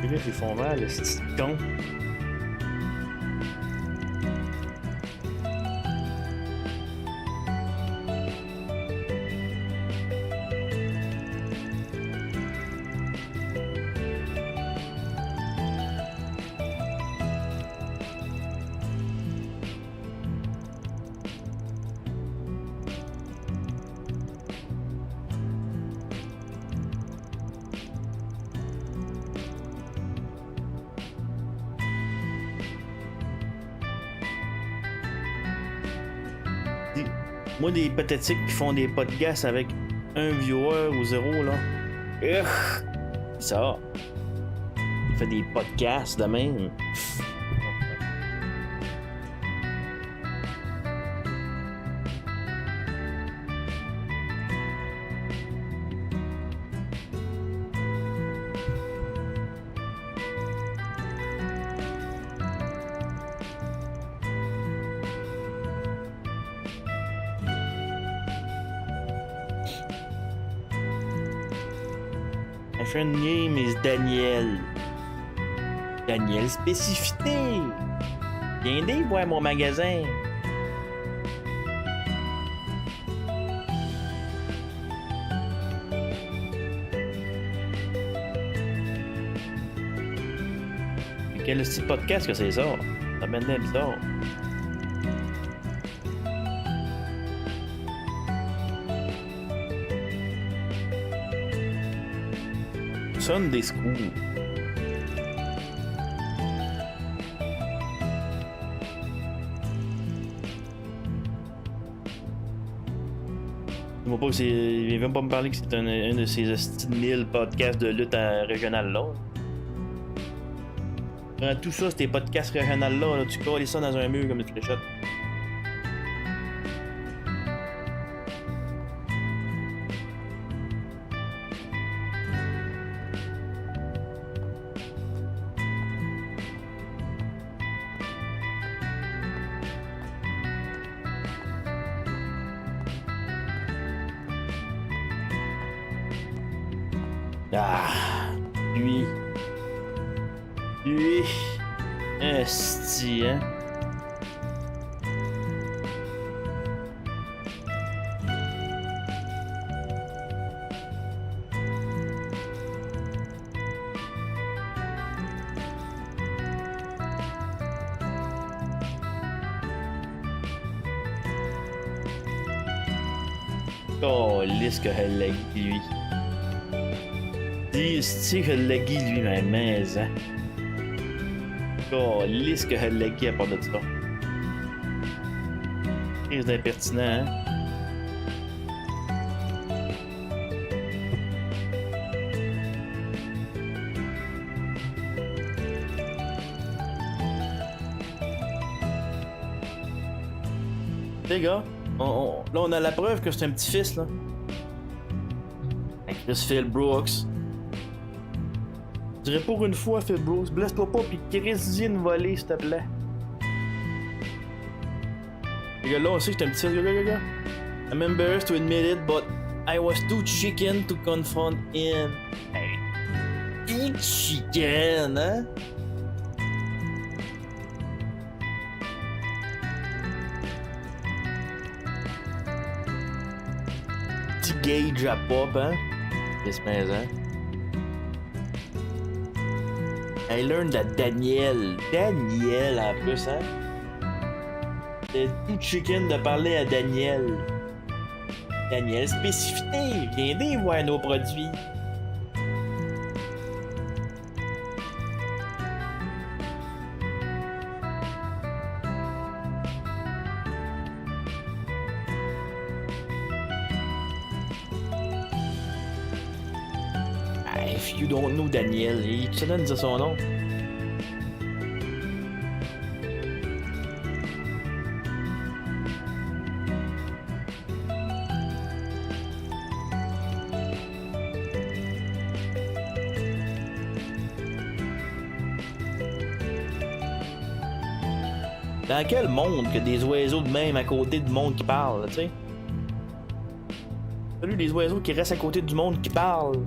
Les gars, ils font mal, le petit con. Moi, des pathétiques qui font des podcasts avec un viewer ou zéro, là. Ça. Il fait des podcasts de même. My friend name is Daniel. Daniel Spécificité. Viens voir mon magasin. Quel petit podcast que c'est ça? Ça mène bizarre. Sunday School. pas que c'est. Il vient même pas me parler que c'est un de ces 1000 podcasts de lutte régionale là. Prends tout ça, ces podcasts régionales là, tu colles ça dans un mur comme une fléchette. Ah, lui. Esti, hein. Oh, lisse que elle l'a lui. Dis-tu que le Leggy, lui, ma maison. Oh, lisse que le Leggy à part de ça. Crise d'impertinent, hein? Les gars, là, on a la preuve que c'est un petit-fils, là. Avec Chris Phil Brooks. Je dirais pour une fois, Phil Brooks, blesse-toi pas pis Chris une volée, s'il te plaît. Les gars, là, on sait que c'est un petit gars. I'm embarrassed to admit it, but I was too chicken to confront him. Hey. Too chicken, hein? Petit gauge à pop, hein? Qu'est-ce que c'est, hein? I learned that Daniel en plus, hein? C'est tout chicken de parler à Daniel. Daniel, spécificité, viens voir nos produits. If you don't know Daniel, il se donne dire son nom. Dans quel monde que des oiseaux de même à côté du monde qui parle, tu sais? Salut les oiseaux qui restent à côté du monde qui parle.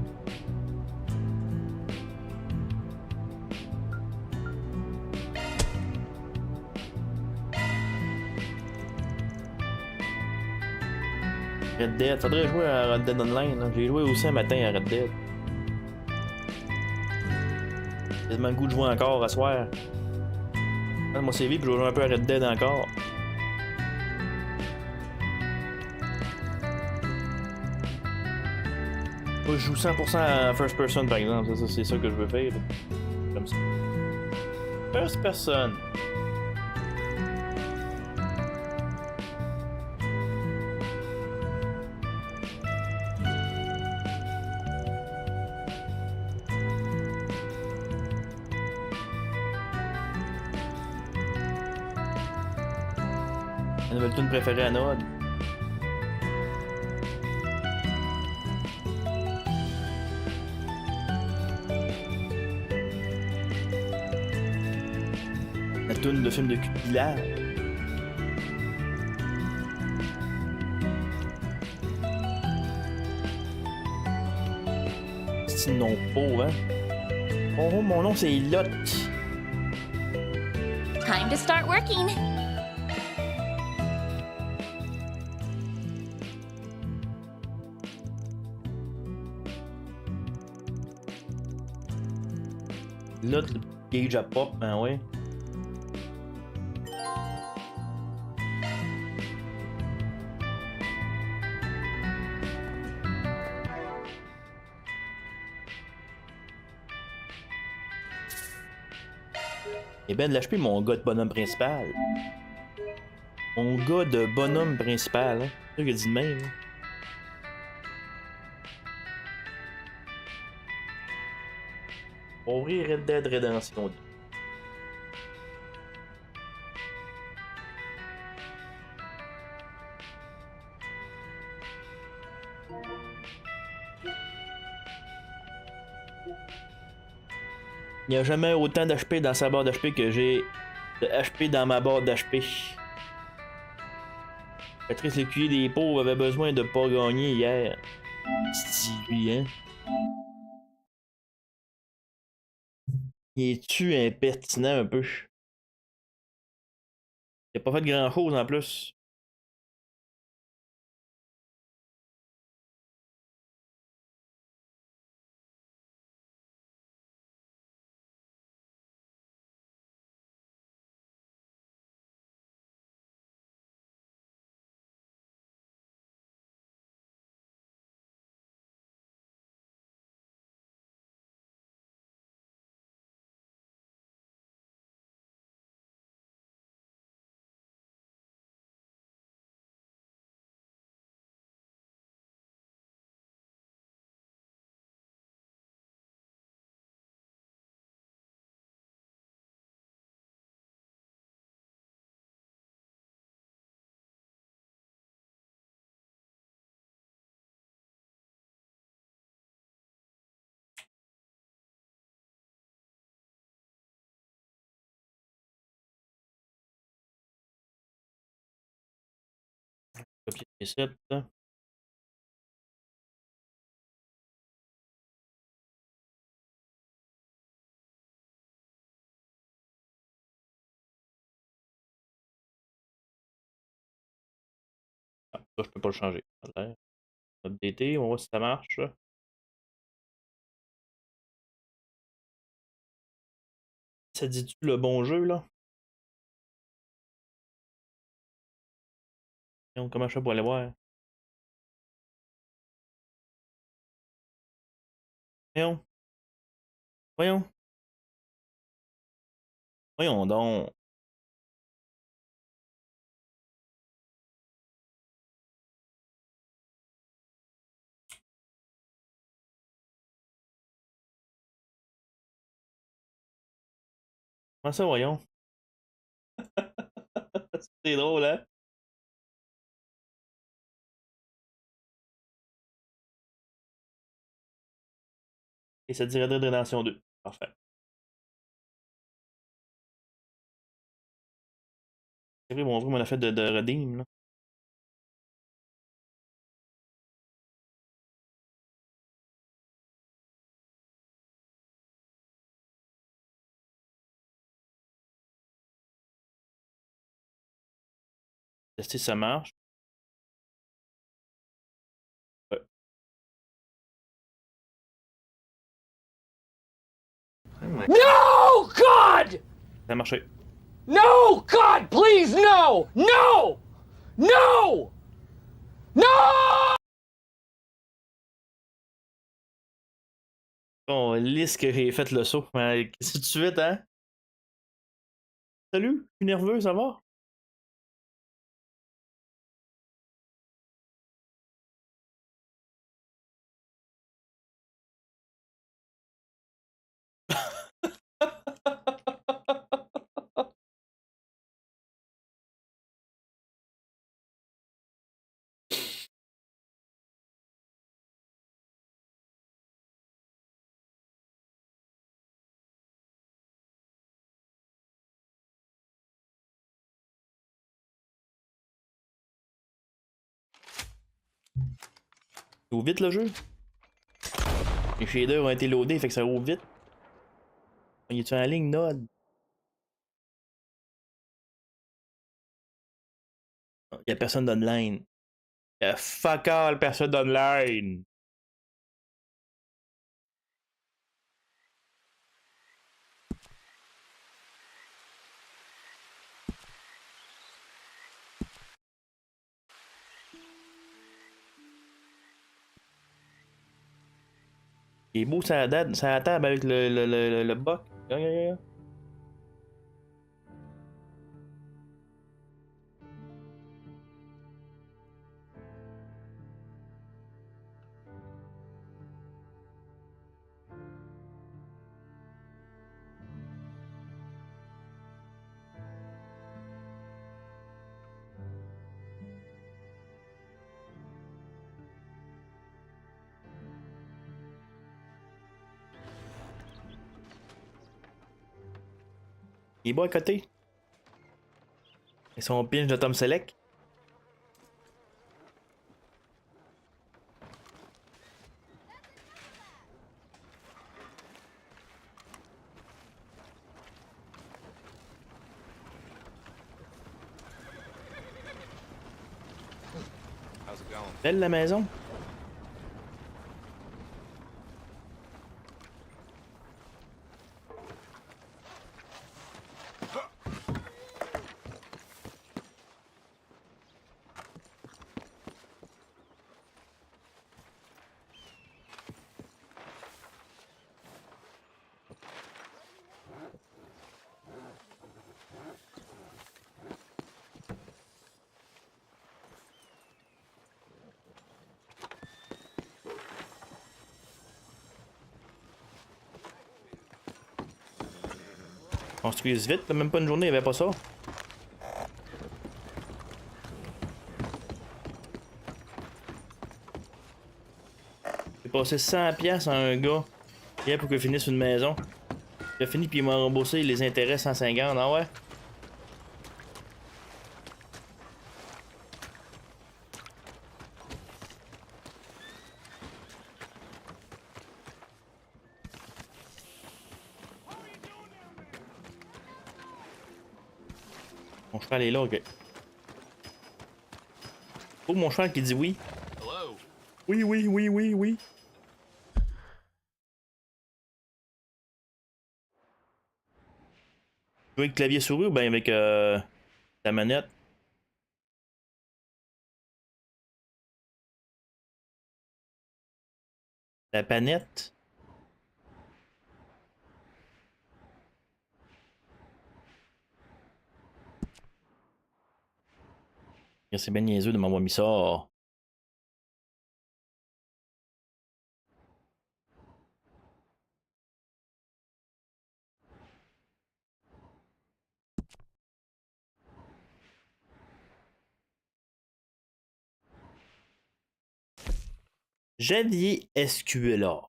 Red Dead, faudrait jouer à Red Dead Online. Hein. J'ai joué aussi un matin à Red Dead. J'ai tellement le goût de jouer encore à soir. Prends mon CV puis je vais jouer un peu à Red Dead encore. Moi je joue 100% à first person par exemple, ça c'est ça que je veux faire. Comme ça. First person. La nouvelle tune préférée à Nod. La tune de film de Clair. C'est un nom pauvre, hein? Oh, mon nom c'est Lot. Time to start working. Là, le gauge à pop, ben ouais. Et ben de l'HP, mon gars de bonhomme principal. Mon gars de bonhomme principal, hein. C'est ça qu'il a dit de même. Hein. On va ouvrir Red Dead Redemption 2. Il n'y a jamais autant d'HP dans sa barre d'HP que j'ai de HP dans ma barre d'HP. Patrice Lécuyer des pauvres avait besoin de pas gagner hier. C'est lui, hein? Il est-tu impertinent un peu? Il a pas fait grand chose en plus. Copier ça, là. Ah, ça, je peux pas le changer. Updater, on va voir si ça marche. Ça dit-tu le bon jeu, là? Donc, comment je fais pour aller voir? Voyons. Voyons. Voyons donc. Comment ça, voyons? C'est drôle, hein? Et ça dit Red Dead Redemption 2. Parfait. C'est vrai, mon on a fait de Redeem, là. Tester si ça marche. Ouais. No, God! Ça a marché. No, God, please, no! No! No! No! Bon, lisse que j'ai fait le saut. Mais qu'est-ce que tu fais, hein? Salut, je suis nerveux, ça va? Il ouvre vite le jeu. Les shaders ont été loadés, fait que ça ouvre vite. Il est-tu en ligne, Node? Il y a personne d'online. Il y a fuck all personne d'online. Il est beau ça date, ça table avec le buck. Yeah. Il est beau à côté. Et son pinch de Tom Selleck. Belle la maison. Construise vite, là, même pas une journée, il n'y avait pas ça. J'ai passé 100$ à un gars hier pour qu'il finisse une maison. Il a fini puis il m'a remboursé les intérêts 150, ah ouais? Mon cheval est là, ok. Oh, mon cheval qui dit oui. Oui, oui, oui, oui, oui. Tu veux avec clavier souris ou bien avec la manette? La panette? C'est bien niaiseux de m'avoir mis ça. Javier SQLA.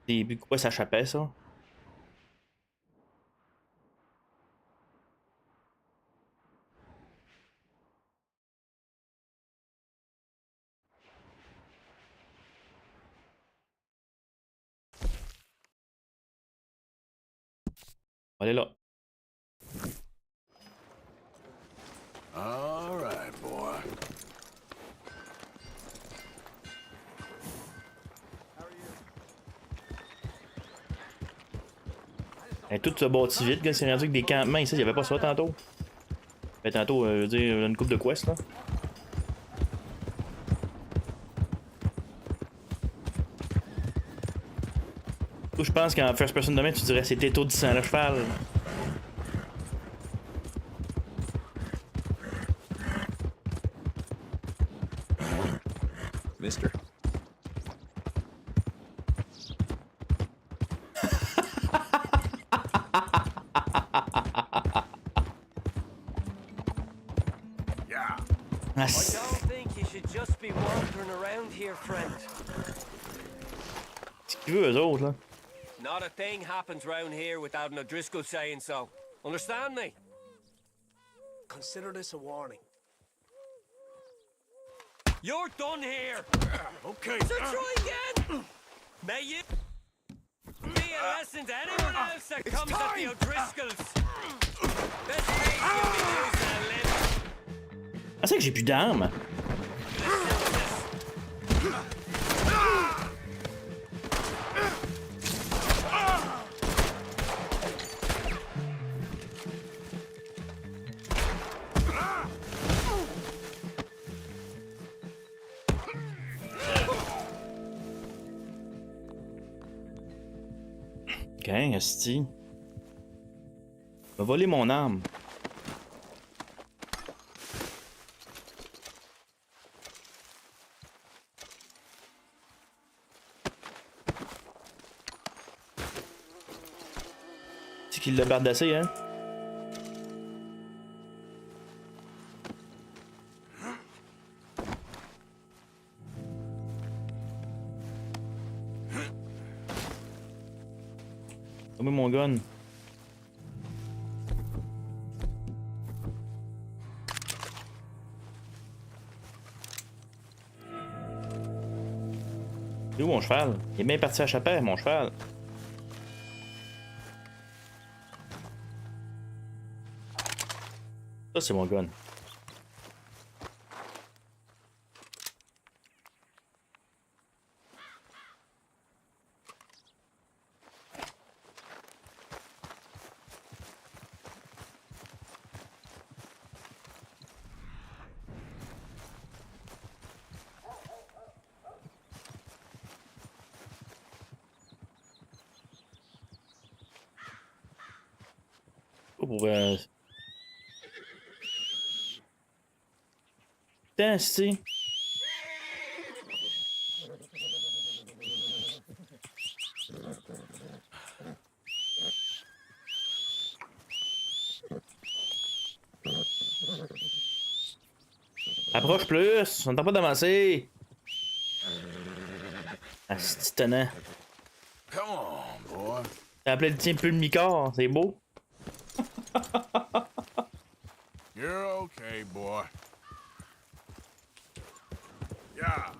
C'est quoi ça chapait ça? Allez là. All right, boy. Et tout se bâtit vite, gars. C'est rendu avec des campements ici. Il n'y avait pas ça tantôt. Mais tantôt, je veux dire, une coupe de quest là. Je pense qu'en first person demain, tu dirais c'était étourdissant le cheval. Mister. Yeah. I don't think you should just be wandering around here, friend. Ce qu'ils veulent, eux autres, là. Not a thing happens round here without an O'Driscoll saying so. Understand me? Consider this a warning. You're done here! Okay. So try again! May you be a lesson to anyone else that comes at the O'Driscolls. Best case you'll be losing a limb. Ah, c'est que j'ai plus d'armes. Gang, esti. Va voler mon arme. C'est qu'il l'a bardassé, hein? gun? C'est où mon cheval? Il est bien parti à Chapelle, mon cheval. Ça, c'est mon gun. Pour putain, c'est... Approche plus, on t'a pas d'avancer. Ah, c'est tannant. Come on, boy. T'as appelé le tien peu le micard, c'est beau. You're okay, boy. Yeah.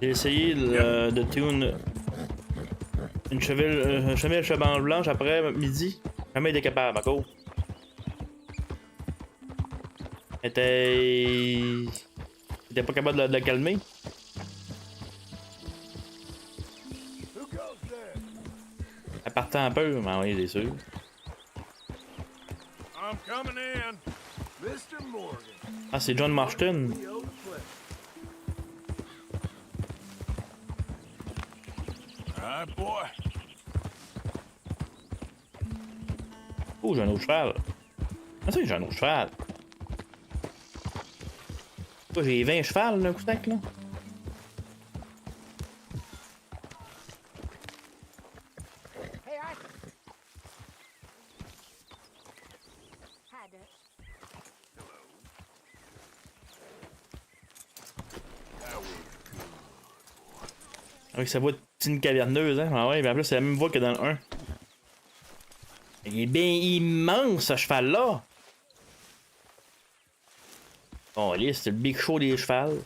J'ai essayé de tune une cheville cheval blanche après midi. Jamais été capable, à cause. Était pas capable de la calmer. Elle partait un peu, mais oui, c'est sûr. I'm coming in. Mr. Morgan. Ah, c'est John Marston. Alright, boy. Oh, j'ai un autre cheval. Ah, ça, j'ai un autre cheval. Quoi, j'ai 20 chevals d'un coup sec, là. Avec sa voix de petite caverneuse, hein. Ah ouais, mais en plus, c'est la même voix que dans le 1. Il est bien immense, ce cheval-là. Bon, allez, c'est le big show des chevals.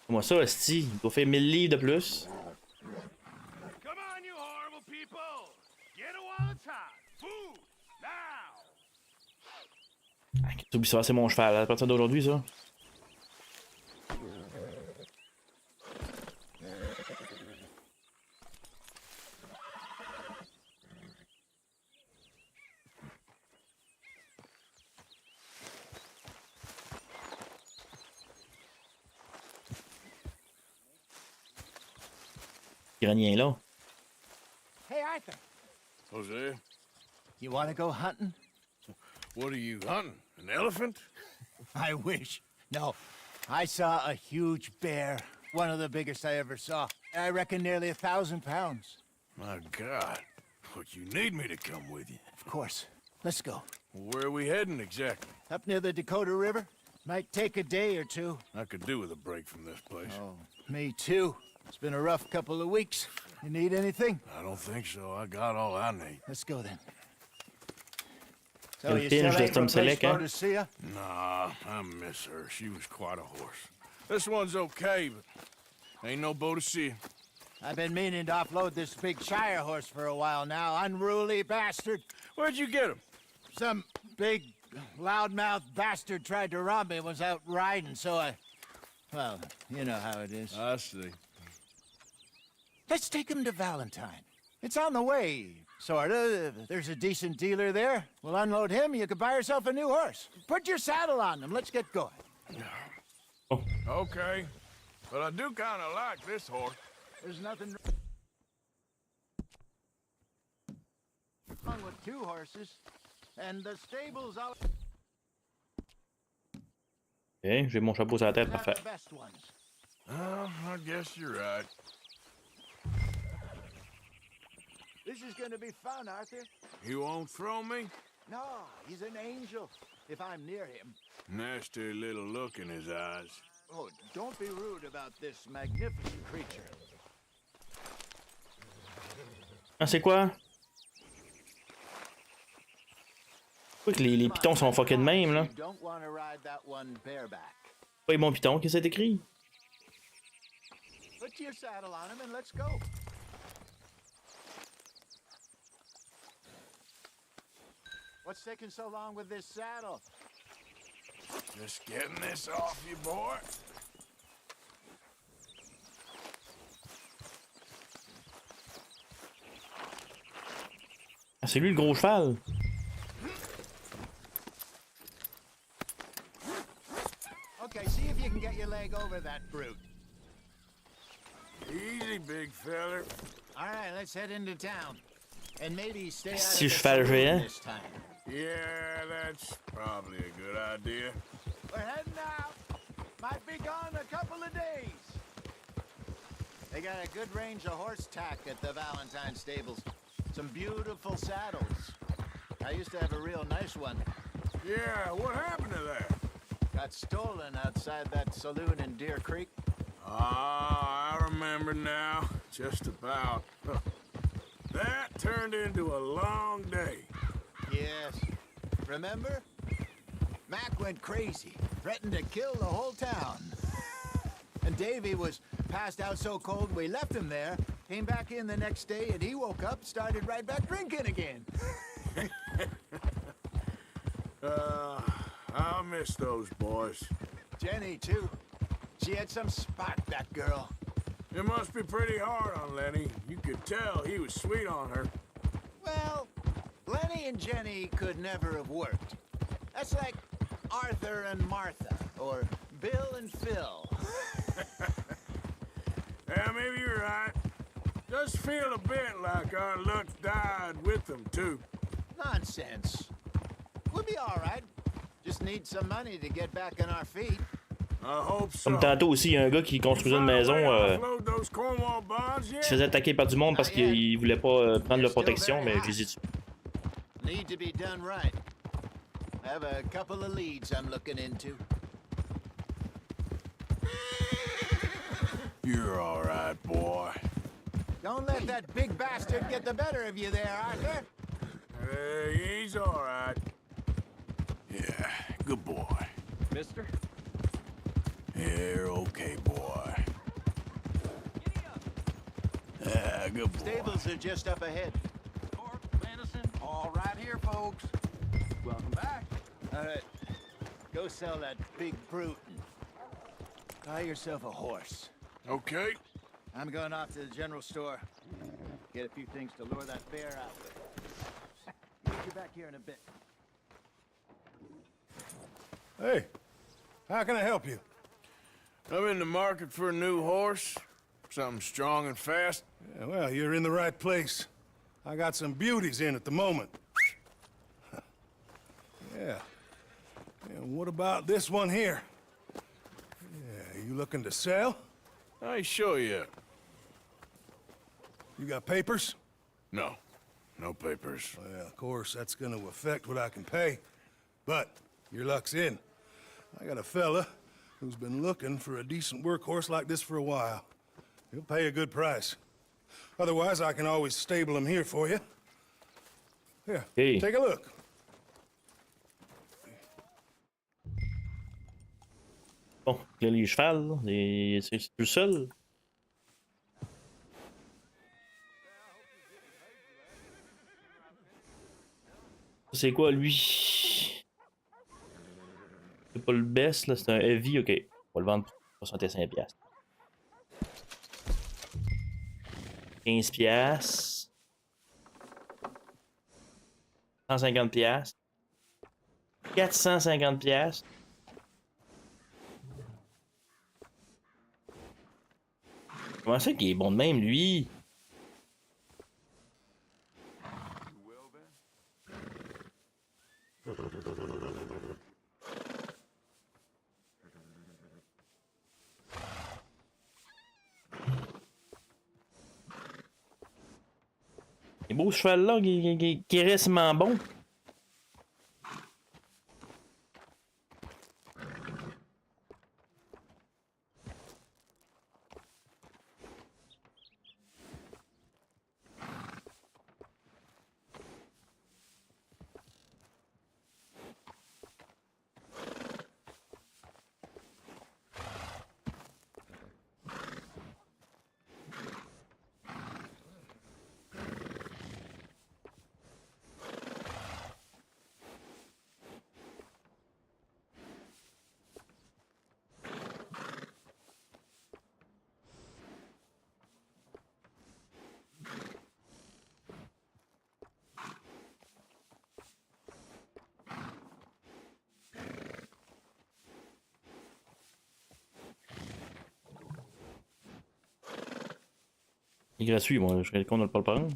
Moi, ça, esti, il doit faire 1000 livres de plus. Come on, you horrible people. Get a wallet time. Food now. Ah, t'oublies ça, c'est mon cheval, à partir d'aujourd'hui, ça. Rien là. Hey, Arthur. Jose, You want to go hunting? what are you hunting? An elephant? I wish. No. I saw a huge bear. One of the biggest I ever saw. I reckon nearly 1,000 pounds. My God. But you need me to come with you. Of course. Let's go. Where are we heading exactly? Up near the Dakota River. Might take a day or two. I could do with a break from this place. Oh, me too. It's been a rough couple of weeks. You need anything? I don't think so. I got all I need. Let's go then. Le So you pinch still de ain't Tom replaced Selleck, hein? Boadicea? Nah, I miss her. She was quite a horse. This one's okay, but ain't no Boadicea. I've been meaning to offload this big Shire horse for a while now. Unruly bastard. Where'd you get him? Some big, loudmouth bastard tried to rob me and was out riding, so I... Well, you know how it is. I see. Let's take him to Valentine. It's on the way, sorta. There's a decent dealer there. We'll unload him, you can buy yourself a new horse. Put your saddle on him, let's get going. Okay. But I do kind of like this horse. There's nothing... fun with 2 horses, and the stables out. Ok, j'ai mon chapeau sur la tête, Have parfait. the best ones. I guess you're right. This is gonna be fun, Arthur. You won't throw me? No, he's an angel. If I'm near him. Nasty little look in his eyes. Oh, don't be rude about this magnificent creature. Ah, c'est quoi? Pourquoi que les pitons sont fuckés de même, là? Don't want to ride that one bareback. Pas les bons pitons, qu'est-ce que c'est écrit? Put your saddle on him and let's go. What's taking so long with this saddle? Just getting this off you, boy. Ah, c'est lui le gros cheval. Okay, see if you can get your leg over that brute. Easy, big feller. All right, let's head into town. And maybe stay out of Si the cheval saloon géant. this time. Yeah, that's probably a good idea. We're heading out. Might be gone a couple of days. They got a good range of horse tack at the Valentine stables. Some beautiful saddles. I used to have a real nice one. Yeah, what happened to that? Got stolen outside that saloon in Deer Creek. Ah, I remember now. Just about. That turned into a long day. Yes. Remember? Mac went crazy, threatened to kill the whole town. And Davy was passed out so cold we left him there, came back in the next day, and he woke up, started right back drinking again. I'll miss those boys. Jenny, too. She had some spot, that girl. It must be pretty hard on Lenny. You could tell he was sweet on her. Well, Lenny and Jenny could never have worked. That's like Arthur and Martha, or Bill and Phil. Yeah, maybe you're right. Does feel a bit like our luck died with them, too. Nonsense. We'll be all right. Just need some money to get back on our feet. I hope so. Comme tantôt aussi, il y a un gars qui construisait une maison. Offload those Cornwall bonds Il yet? se faisait attaquer par du monde parce qu'il voulait pas prendre leur protection, mais je les ai tués. Need to be done right. I have a couple of leads I'm looking into. You're all right, boy. Don't let that big bastard get the better of you there, Arthur. He's all right. Yeah, good boy. Mister? You're okay, boy. Yeah, good boy. Stables are just up ahead. All right here, folks. Welcome back. All right. Go sell that big brute and buy yourself a horse. Okay. I'm going off to the general store. Get a few things to lure that bear out with. Meet you back here in a bit. Hey, how can I help you? I'm in the market for a new horse. Something strong and fast. Yeah, well, you're in the right place. I got some beauties in at the moment. Yeah. And what about this one here? Yeah, you looking to sell? I ain't sure yet. You got papers? No. No papers. Well, of course, that's gonna affect what I can pay. But your luck's in. I got a fella who's been looking for a decent workhorse like this for a while. He'll pay a good price. Otherwise, I can always stable him here for you. Here, Hey. take a look. Bon, là, les chevals, c'est tout seul. C'est quoi, lui? C'est pas le best, là, c'est un heavy, ok. On va le vendre pour 65$. 15$. 150$. 450$. Comment ça qu'il est bon de même, lui? Les beaux cheval là qui est récemment bon. Il est gratuit, moi, je serais con de le pas le prendre.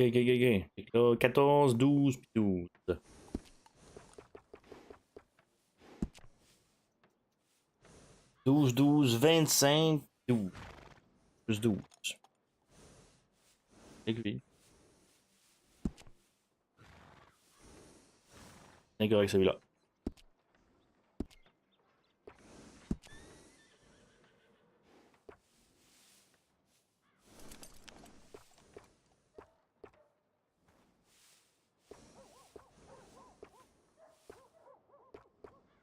Ok. Fait que là, 14, 12, puis 12. 12, 12, 25, 12. Plus 12. Aiguille. C'est correct celui-là.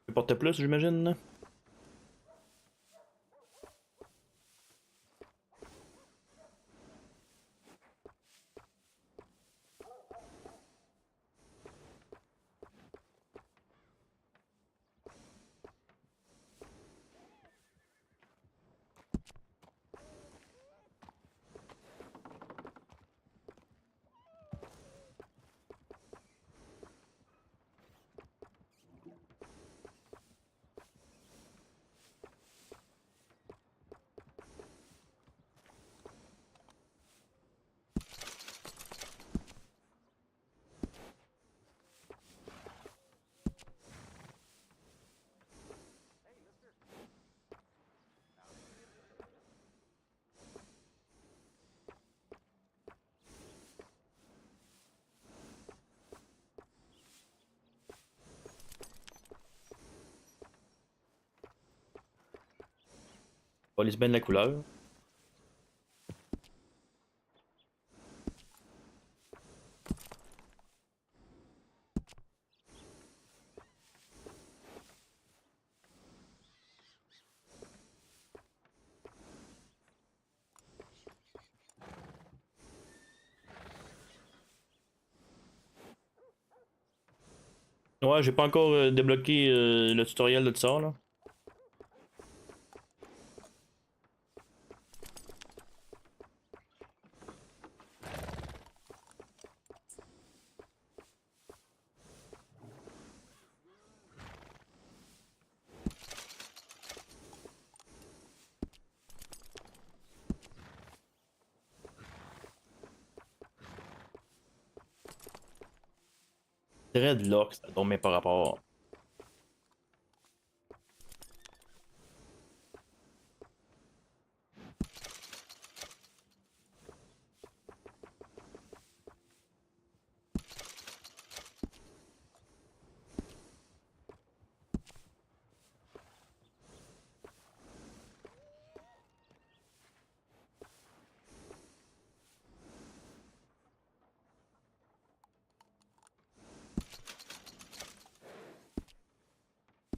Je porte plus, j'imagine. On va laisser bien de la couleur. Ouais, j'ai pas encore débloqué le tutoriel de tout ça, là. Dread là que ça tombe par rapport.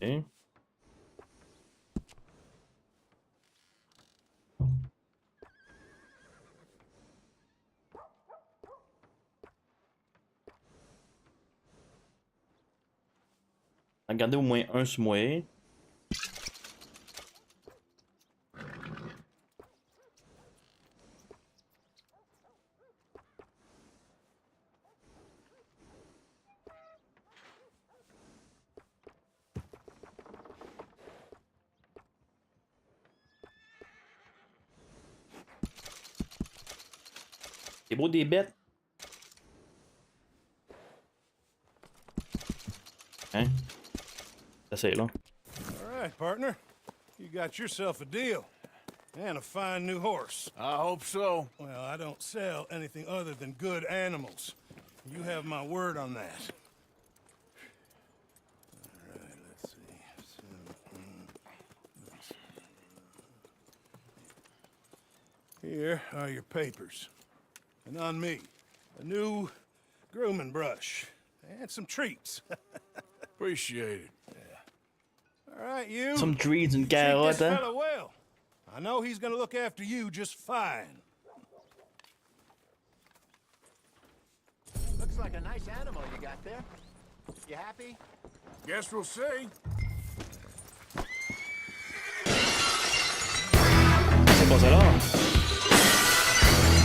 Okay. Regardez au moins un sur moi. C'est beau des bêtes. Hein? Ça c'est là. All right, partner. You got yourself a deal. And a fine new horse. I hope so. Well, I don't sell anything other than good animals. You have my word on that. All right, let's see. Here are your papers. And on me, a new grooming brush. And some treats. Appreciate it. Yeah. All right, you. Some treats and Treat this carottes, huh? fella well. I know he's gonna look after you just fine. Looks like a nice animal you got there. You happy? Guess we'll see. C'est pas ça là.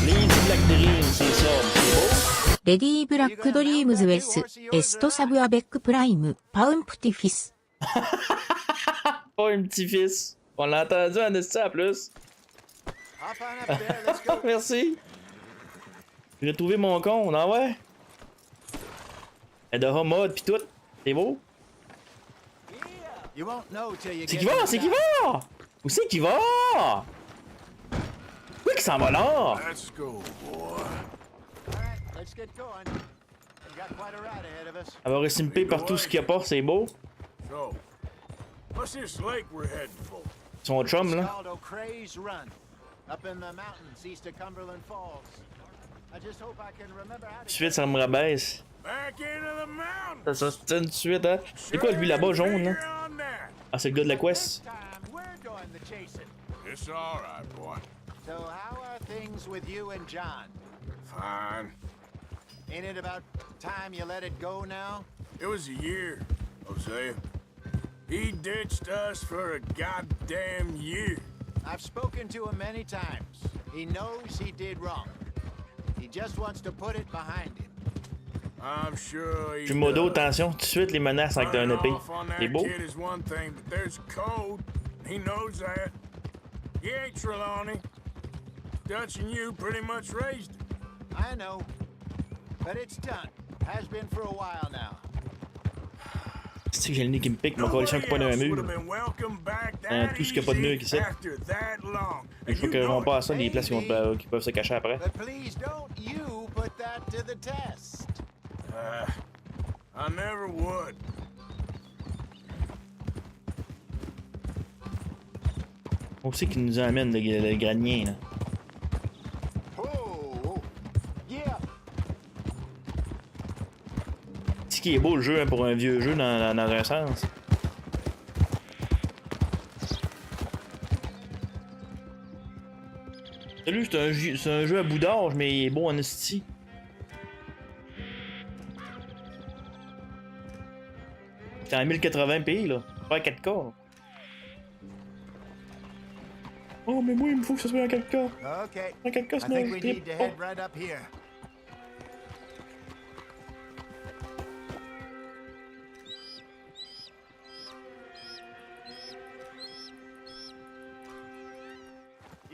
Lady Black Dream, c'est ça. C'est beau. レディーブラックドリームズウェス、エストサブアベックプライム、パウンプティフィス。Pas un petit-fils. On l'a entendu en esti en plus. Merci. J'ai trouvé mon con, ah ouais? Et de mode pis tout. C'est beau? C'est qui va? C'est qui va? Où c'est qui va? Oui, qui s'en va là? Let's go, boy. Elle va ressimper par tout ce qu'il y a pas, c'est beau. So, what's this lake we're heading for? Son chum là. Suite, ça me rabaisse. Ça se tient tout de suite, hein? C'est quoi lui là-bas, jaune, là? Ah, c'est le gars de la quest. It's all right, boy. So how are things with you and John? Fine. Ain't it about time you let it go now? It was a year, Hosea. He ditched us for a goddamn year. I've spoken to him many times. He knows he did wrong. He just wants to put it behind him. I'm sure he Puis modo, attention, tout de suite les menaces avec un épée. C'est beau. kid is one thing, but there's code. He knows that. He ain't Trelawney. Dutch and you pretty much raised him. I know. But it's done. Has been for a while now. C'est que j'ai le nez qui me pique, mon coalition qui pointe un mur. Tout ce qui a pas de mur qui sait. Une fois que on passe ça, des places qui peuvent se cacher après. But please don't you put that to the test. I never would. On sait qu'il nous amène le grenier, là. C'est qui est beau le jeu hein, pour un vieux jeu dans un sens. Salut, c'est un jeu à bout d'âge, mais il est beau en esti. C'est en 1080p là, pas 4K. Oh, mais moi, il me faut que ce soit en 4K. Okay. En 4K, I sinon think je we trippe need to pas. head right up here.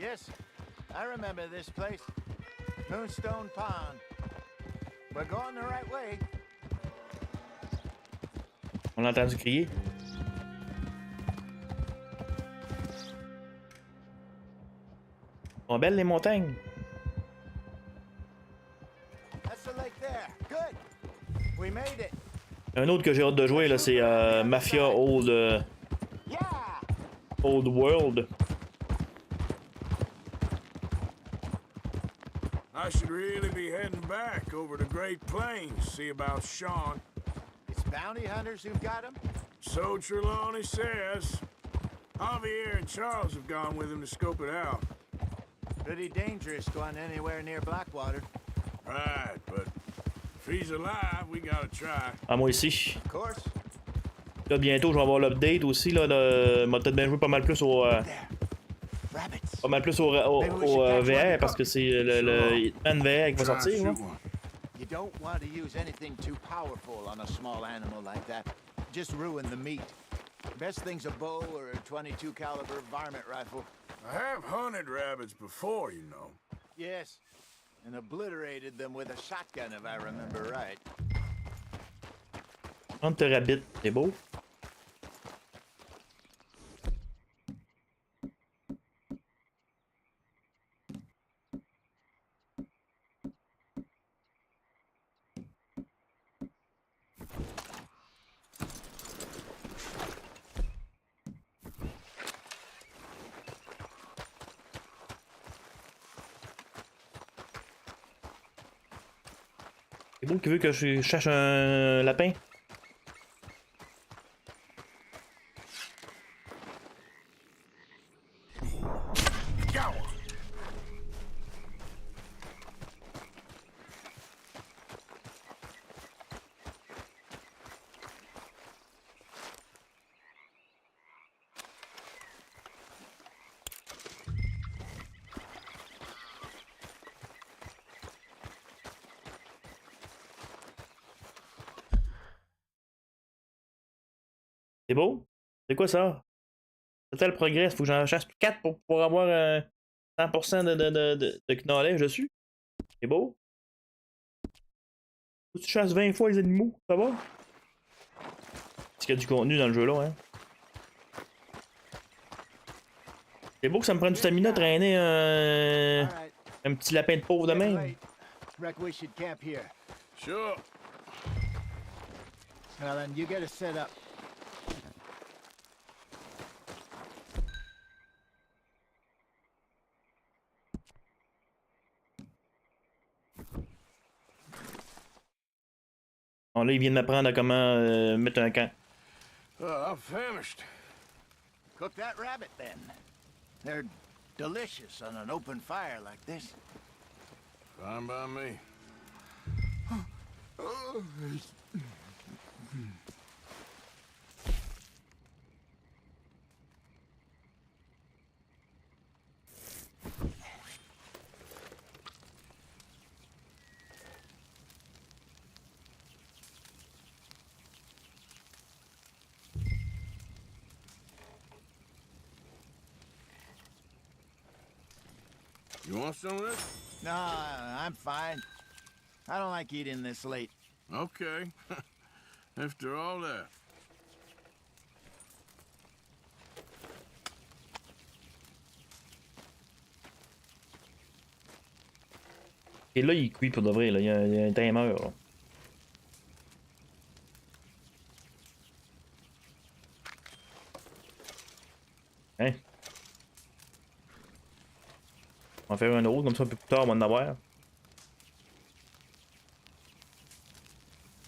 Yes, I remember this place. Moonstone Pond. We're going the right way. On l'a entendu crier. Sont belles les montagnes. That's the lake there. Good. We made it. Un autre que j'ai hâte de jouer là, c'est Mafia Old World. I should really be heading back over the Great Plains, see about Sean. It's bounty hunters who've got him? So Trelawney says. Javier and Charles have gone with him to scope it out. Pretty dangerous going anywhere near Blackwater. Right, but if he's alive, we gotta try. Ah, moi aussi. Of course. Là, bientôt, je vais avoir l'update aussi. Là, m'a peut-être bien joué pas mal plus au. Pas mal plus au VR parce que c'est le Hitman VR qui va sortir. Là. You don't want to use anything too powerful on a small animal like that. Just ruin the meat. Best thing's a bow or a .22 caliber varmint rifle. I have hunted rabbits before, you know. Yes, and obliterated them with a shotgun if I remember right. Hunt rabbit, c'est beau. C'est bon qui veut que je cherche un lapin. C'est beau? C'est quoi ça? Total progress, faut que j'en chasse 4 pour pouvoir avoir 100% de knowledge dessus. C'est beau? Faut que tu chasses 20 fois les animaux, ça va? Parce qu'il y a du contenu dans le jeu là, hein. C'est beau que ça me prenne du stamina de traîner un petit lapin de pauvre de même. Sure. Well then, you get a set up. Bon, là, il vient de m'apprendre à comment mettre un camp. I'm famished. Cook that rabbit then. They're delicious on an open fire like this. Fine by me. You want some of this? No, I'm fine. I don't like eating this late. Okay. After all that. Et là, il cuit pour de vrai, là. Il y a un timer, là. Hein? On va faire un autre, comme ça un peu plus tard, on va en avoir.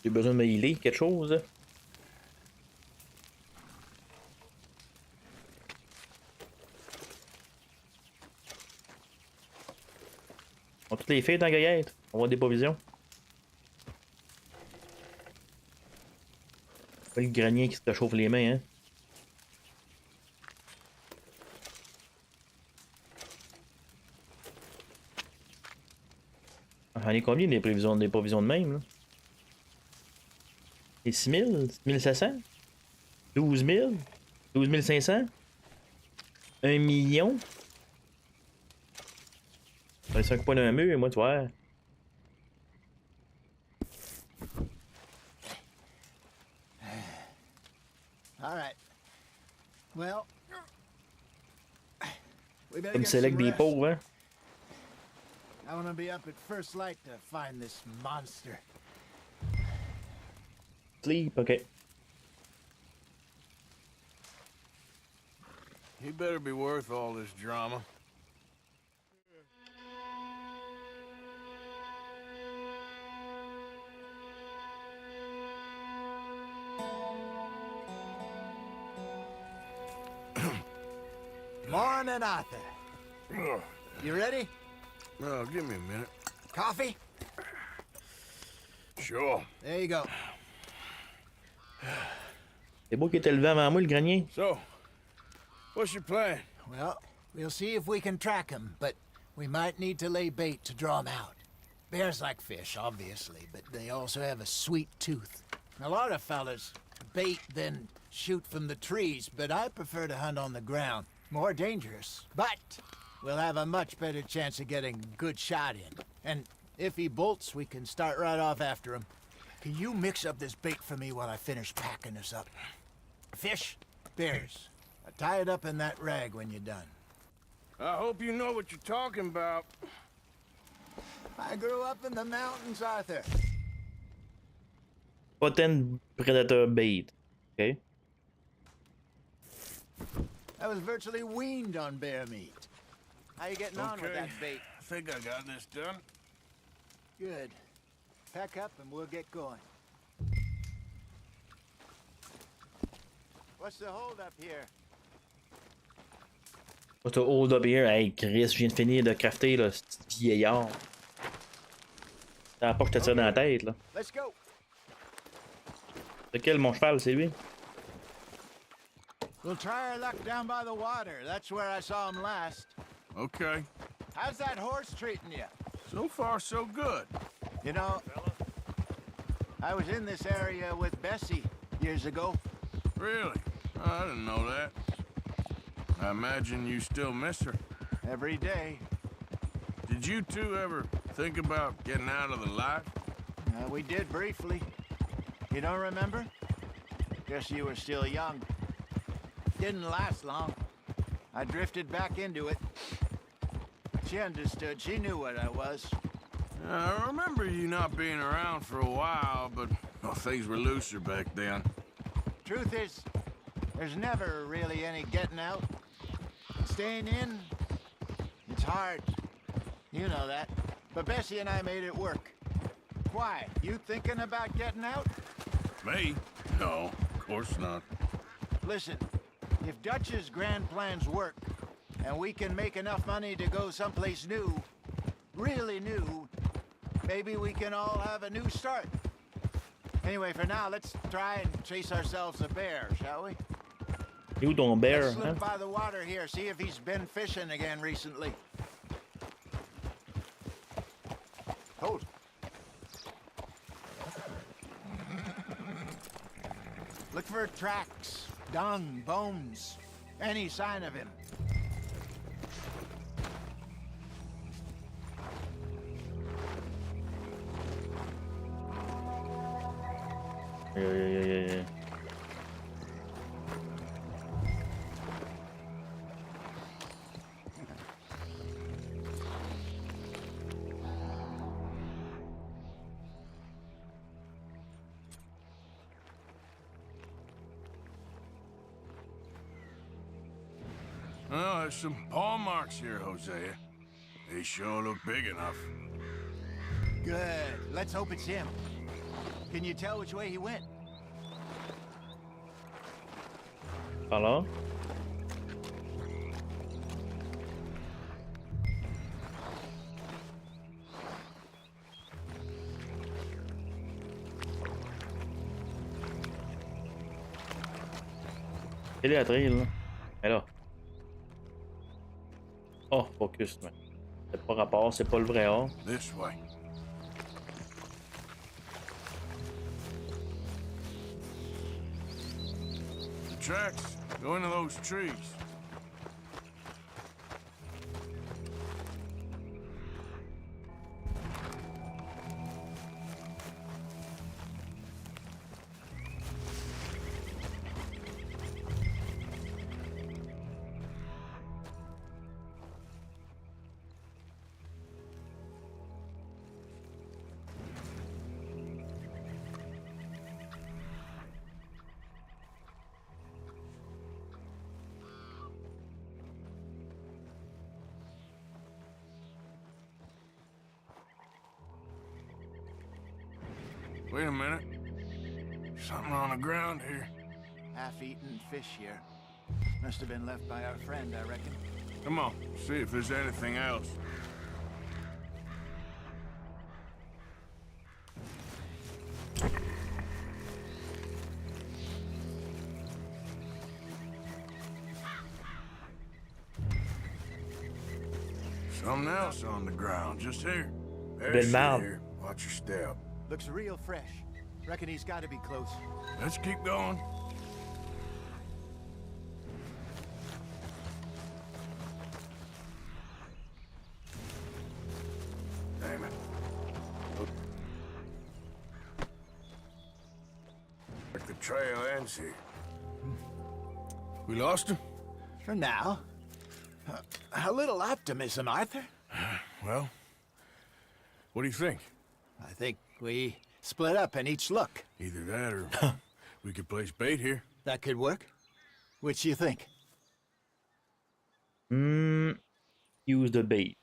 J'ai besoin de me healer, quelque chose. Là. On a toutes les filles dans la gaillette. On va avoir des provisions. Pas le grenier qui se te chauffe les mains, hein. J'en ai combien des provisions de même, là? C'est 6 000? 6 700? 12 000? 12 500? 1 million? Ça laisse un coup d'un mur, moi, tu vois. All right. Well, we better Comme get select some des rest. pauvres, hein? I want to be up at first light to find this monster. Sleep, okay. He better be worth all this drama. Morning, Arthur. You ready? Oh, give me a minute. Coffee? Sure. There you go. C'est beau qu'il était levé avant moi, le grenier. So, what's your plan? Well, we'll see if we can track him, but we might need to lay bait to draw him out. Bears like fish, obviously, but they also have a sweet tooth. A lot of fellas bait then shoot from the trees, but I prefer to hunt on the ground. More dangerous, but we'll have a much better chance of getting a good shot in. And if he bolts, we can start right off after him. Can you mix up this bait for me while I finish packing this up? Fish, bears. Tie it up in that rag when you're done. I hope you know what you're talking about. I grew up in the mountains, Arthur. Potent predator bait. Okay. I was virtually weaned on bear meat. How you getting on with Okay. that bait? I think I got this done. Good. Pack up and we'll get going. What's the hold up here? What's the hold up here? Hey, Chris, je viens de finir de crafter, là, ce petit vieillard. T'as pas que je te tire dans la tête, là. Let's go. C'est quel mon cheval, c'est lui? We'll try our luck down by the water. That's where I saw him last. Okay. How's that horse treating you? So far, so good. You know, I was in this area with Bessie years ago. Really? Oh, I didn't know that. I imagine you still miss her. Every day. Did you two ever think about getting out of the life? We did briefly. You don't remember? Guess you were still young. Didn't last long. I drifted back into it. She understood. She knew what I was. I remember you not being around for a while, but well, things were looser back then. Truth is, there's never really any getting out. Staying in, it's hard. You know that. But Bessie and I made it work. Why? You thinking about getting out? Me? No, of course not. Listen, if Dutch's grand plans work, and we can make enough money to go someplace new, really new, maybe we can all have a new start. Anyway, for now, let's try and chase ourselves a bear, shall we? You don't bear, Let's huh? slip by the water here, see if he's been fishing again recently. Hold. Look for tracks, dung, bones, any sign of him. Yeah. Well, there's some paw marks here, Hosea. They sure look big enough. Good. Let's hope it's him. Can you tell which way he went? Alors? Quelle est la trail, là? Elle là. Oh, focus, man. C'est pas rapport, c'est pas le vrai or. This way. The tracks go into those trees. Wait a minute. Something on the ground here. Half-eaten fish here. Must have been left by our friend, I reckon. Come on, see if there's anything else. Something else on the ground, just here. There's here. Watch your step. Looks real fresh. Reckon he's got to be close. Let's keep going. Damn it. Like the trail ends here. We lost him? For now. A little optimism, Arthur. Well, what do you think? I think we split up and each look. Either that or we could place bait here. That could work. Which do you think? Use the bait.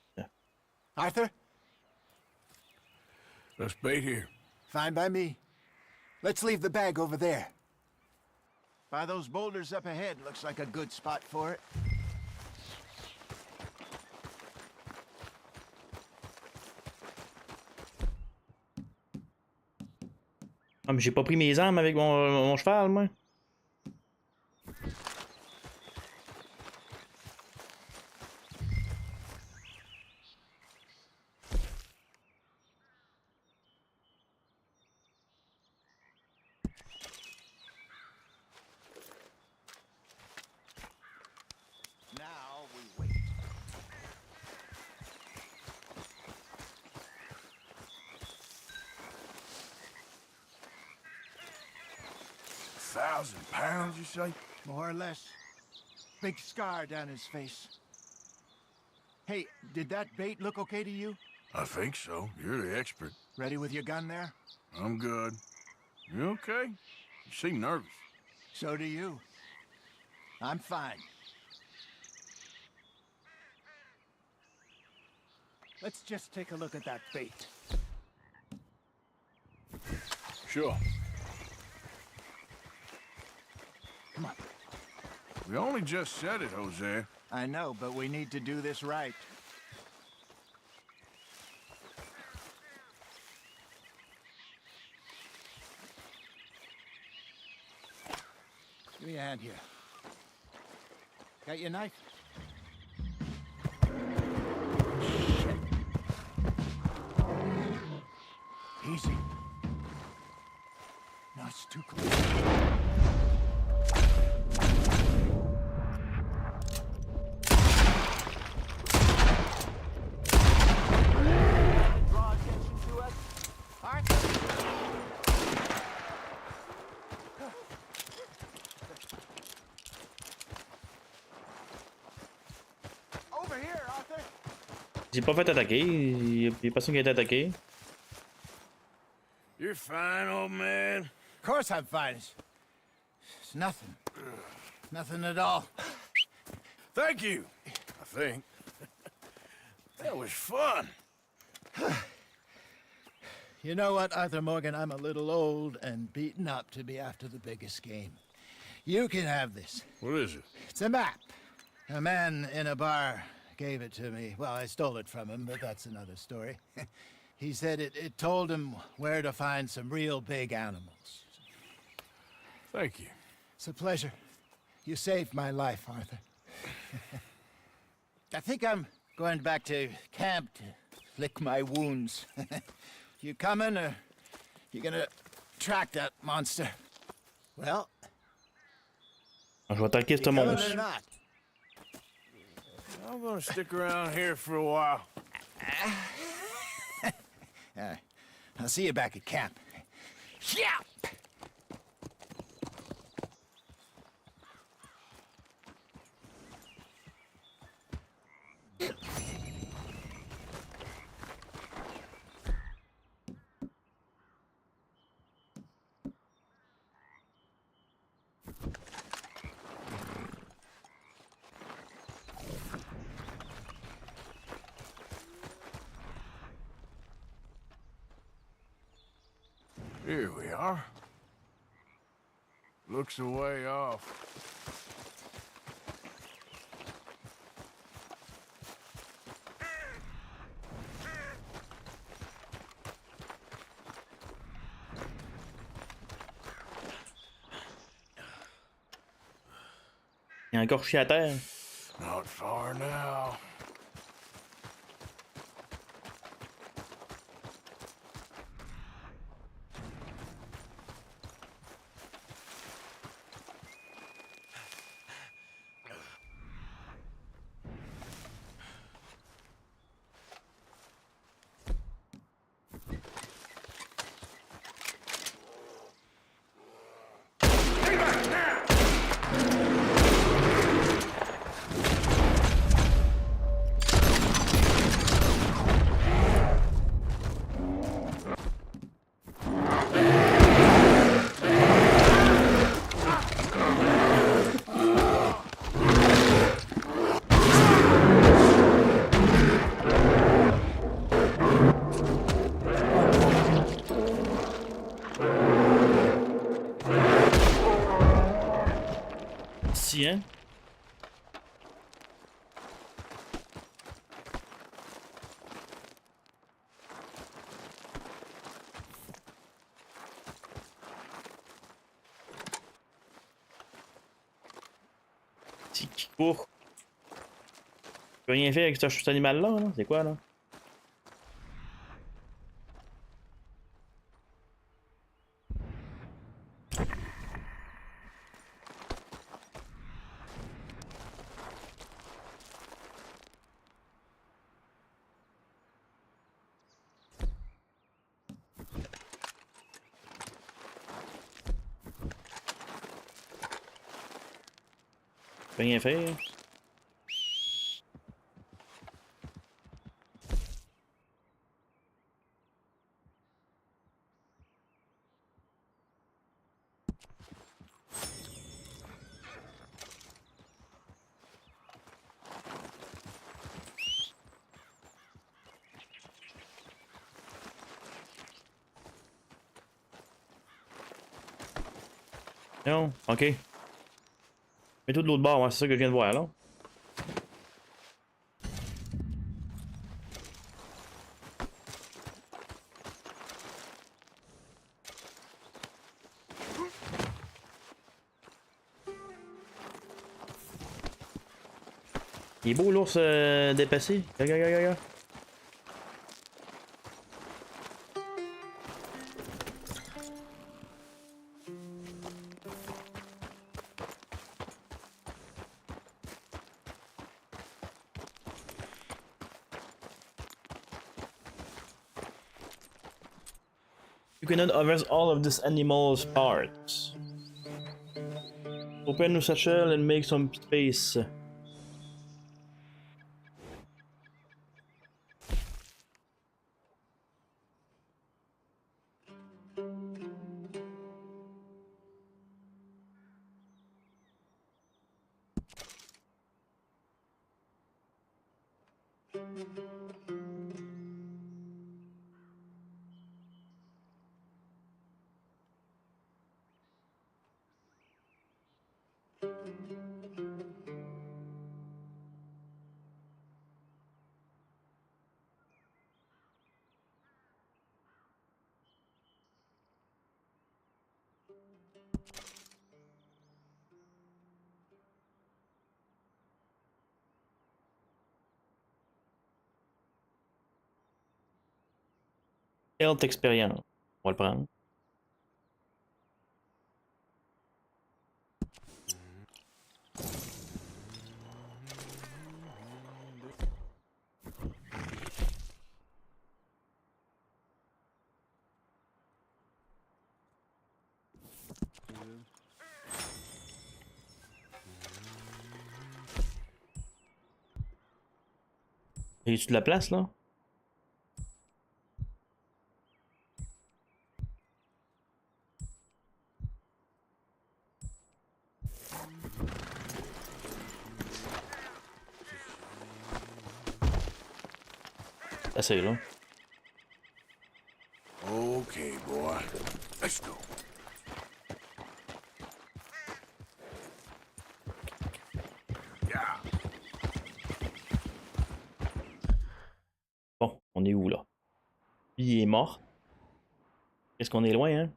Arthur? Let's bait here. Fine by me. Let's leave the bag over there. By those boulders up ahead, looks like a good spot for it. Ah, mais j'ai pas pris mes armes avec mon cheval, moi. Now we wait. £1,000, you say? More or less. Big scar down his face. Hey, did that bait look okay to you? I think so. You're the expert. Ready with your gun there? I'm good. You okay? You seem nervous. So do you. I'm fine. Let's just take a look at that bait. Sure. Come on. We only just said it, Jose. I know, but we need to do this right. Give me a hand here. Got your knife? Shit. Easy. No, it's too close. Draw attention to us. Arthur. Over here, Arthur. J'ai pas fait attaquer. Il y a personne qui a été attaqué. You're fine, old man. Of course I'm fine. It's nothing. Nothing at all. Thank you, I think. That was fun. You know what, Arthur Morgan? I'm a little old and beaten up to be after the biggest game. You can have this. What is it? It's a map. A man in a bar gave it to me. Well, I stole it from him, but that's another story. He said it told him where to find some real big animals. Thank you. It's a pleasure. You saved my life, Arthur. I think I'm going back to camp to lick my wounds. You coming, or you gonna track that monster? Well, Je vais attaquer ce coming or monstre. not? I'm gonna stick around here for a while. All right. I'll see you back at camp. Yeah! Here we are. Looks a way off. Il y a encore chié à terre. Not far now. Si, hein? C'est qui court? Je peux rien faire avec cet animal-là, là? C'est quoi, là? Je peux rien faire. Non, ok. Mets-toi de l'autre bord, ouais, c'est ça que je viens de voir là. Il est beau l'ours dépassé. Regarde. You cannot harvest all of this animal's parts. Open your satchel and make some space. Health expérience. On va le prendre. Y a-tu de la place là? Assez là. Okay, boy. Let's go. Yeah. Bon, on est où là? Lui, il est mort. Est-ce qu'on est loin, hein?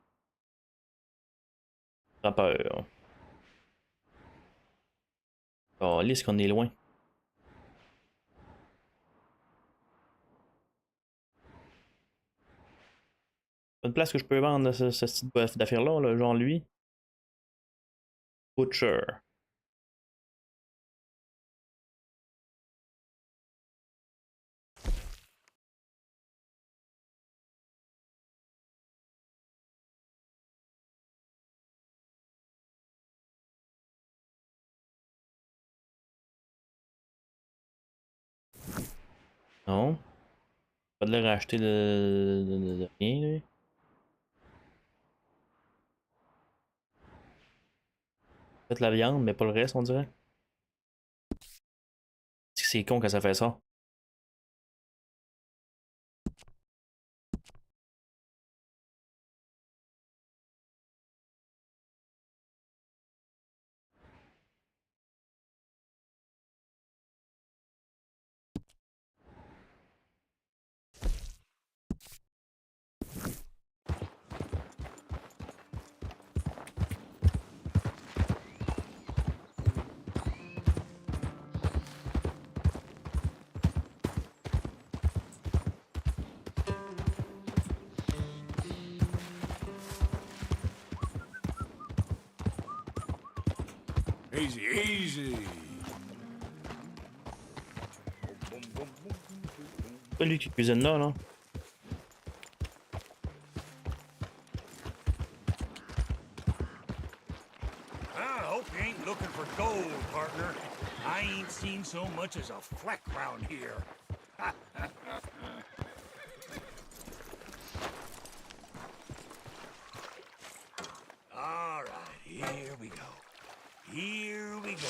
Pas peur. Oh, est-ce qu'on est loin? Pas de place que je peux vendre ce type d'affaires-là, là, genre lui. Butcher. Non. Pas de l'air à acheter de rien, lui. Peut-être la viande, mais pas le reste, on dirait. C'est con quand ça fait ça. Easy, easy. C'est pas lui qui cuisine là, non? I hope you ain't looking for gold, partner. I ain't seen so much as a fleck round here. All right, here we go. Here we go.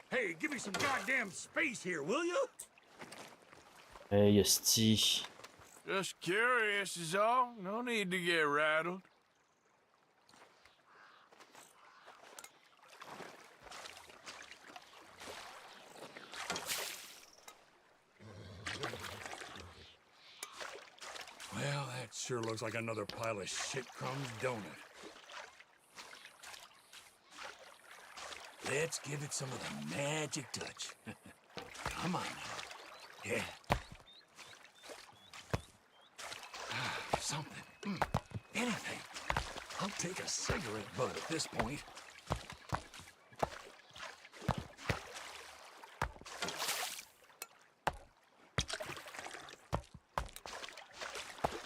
Hey, give me some goddamn space here, will you? Hey, esti. Just curious is all. No need to get rattled. Well, that sure looks like another pile of shit crumbs, don't it? Let's give it some of the magic touch. Come on now. Yeah. Something. Anything. I'll take a cigarette butt at this point.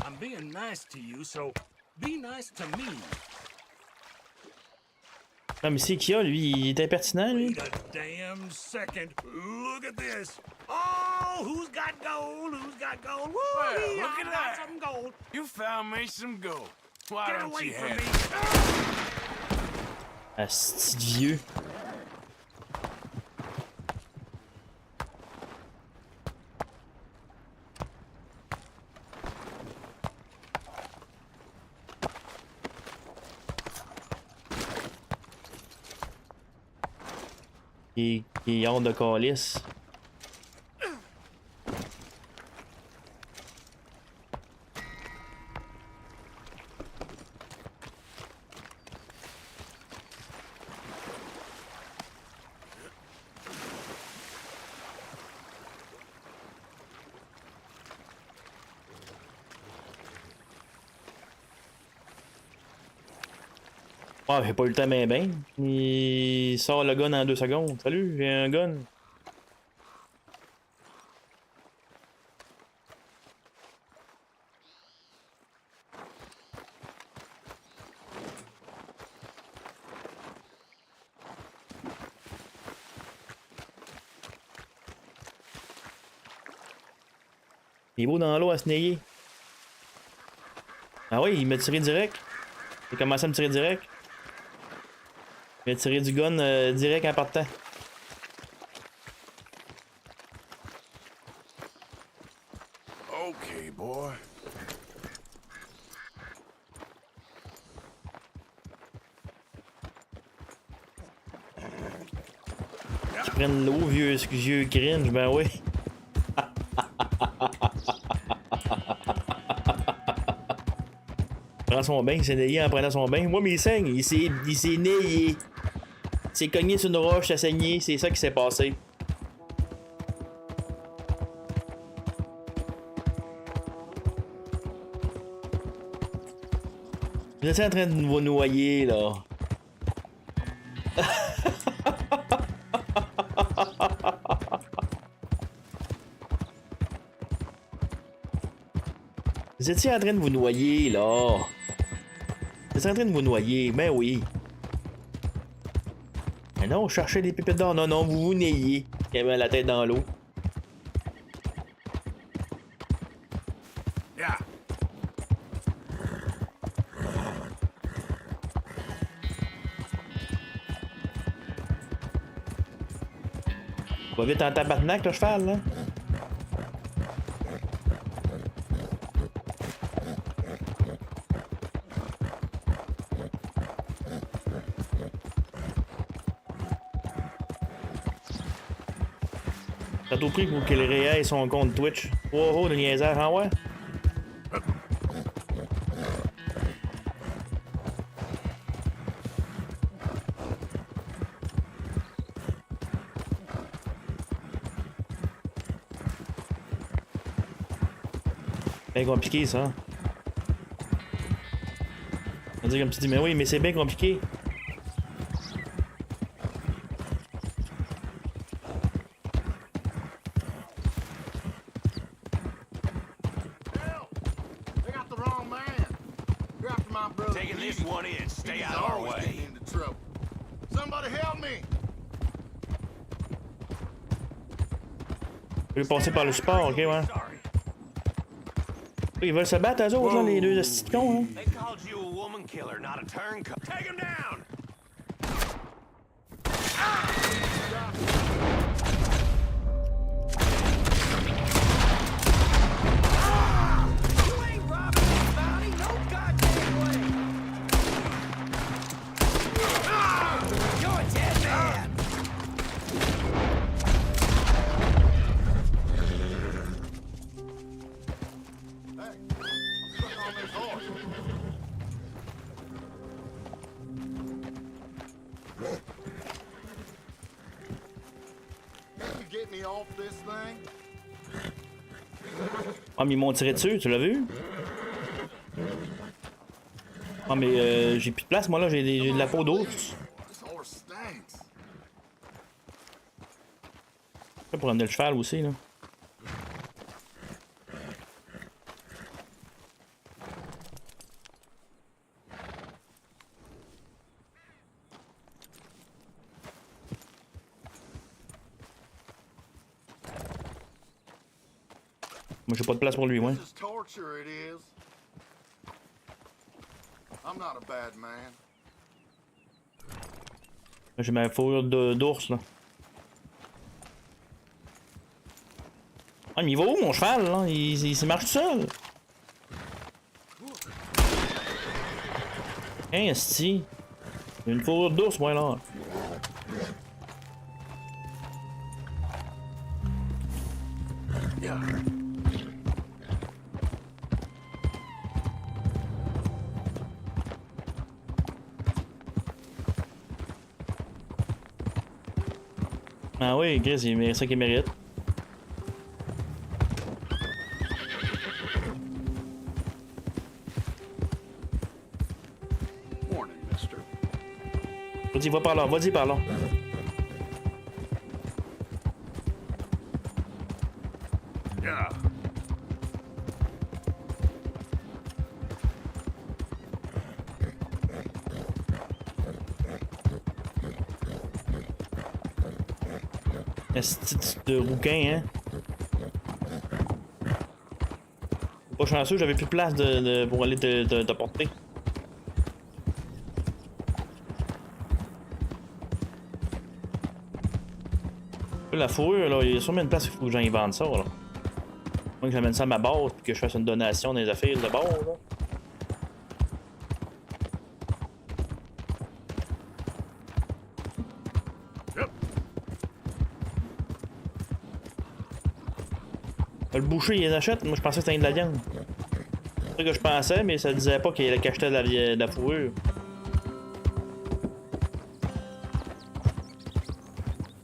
I'm being nice to you, so be nice to me. Non, mais c'est qu'il y a, lui, il est impertinent, lui. Wait a damn second. Look at this. Oh, who's got gold? Who's got gold? Woo, Well, look I at got that. some gold. You found me some gold. Why Get don't away you from have me. it? Asti de vieux. Qui est hors de calice. Ah, j'ai pas eu le temps ben. Il sort le gun en 2 secondes. Salut, j'ai un gun. Il est beau dans l'eau à se nailler. Ah oui, il m'a tiré direct. Il a commencé à me tirer direct. Il m'a tiré du gun direct en partant. Okay, boy. Tu prennes l'eau, vieux cringe, ben oui. Prend son bain, il s'est nayé en prenant son bain. Moi, mais il saigne, il s'est nayé. Il s'est cogné sur une roche, ça a saigné, c'est ça qui s'est passé. Vous êtes en train de vous noyer, là. Vous étiez en train de vous noyer, là. Vous êtes en train de vous noyer, ben oui. Mais non, cherchez des pépites d'or. Non, non, vous vous nayez. Il y avait la tête dans l'eau. Va vite en tabarnak, le cheval, là. T'as tout pris pour qu'il réaille son compte Twitch. Oh de niaisage, hein, ouais? Bien compliqué, ça. On va dire comme tu dis, mais oui, mais c'est bien compliqué. Taking this one in, stay out of our way. Somebody help me! Je vais passer par le support, ok, ouais. Ils veulent se battre, eux autres, là, les deux estis de cons, hein. They called you a woman killer, not a turncoat. Take him down! You ain't robbing anybody, no goddamn way! You're a dead man! Ah, mais ils m'ont tiré dessus, tu l'as vu? Ah, mais j'ai plus de place, moi, là, j'ai de la peau d'ours. Pour amener le cheval aussi, là. Moi, j'ai pas de place pour lui, ouais. J'ai ma fourrure d'ours, là. Ah, mais il va où, mon cheval, là? Il marche tout seul. Hein, esti. Il y a une fourrure d'ours, moi, là. Ah oui, Chris, c'est ça qu'il mérite. Vas-y, va par là, vas-y par là. Esti de rouquin, hein. Pas chanceux, j'avais plus de place pour aller te porter. La fourrure, là, il y a sûrement une place où il faut que j'invente ça, là. Moi que j'amène ça à ma base puis que je fasse une donation dans les affaires de bord là. Le boucher il les achète, moi je pensais que c'était de la viande. C'est ça que je pensais, mais ça disait pas qu'il achetait de la fourrure.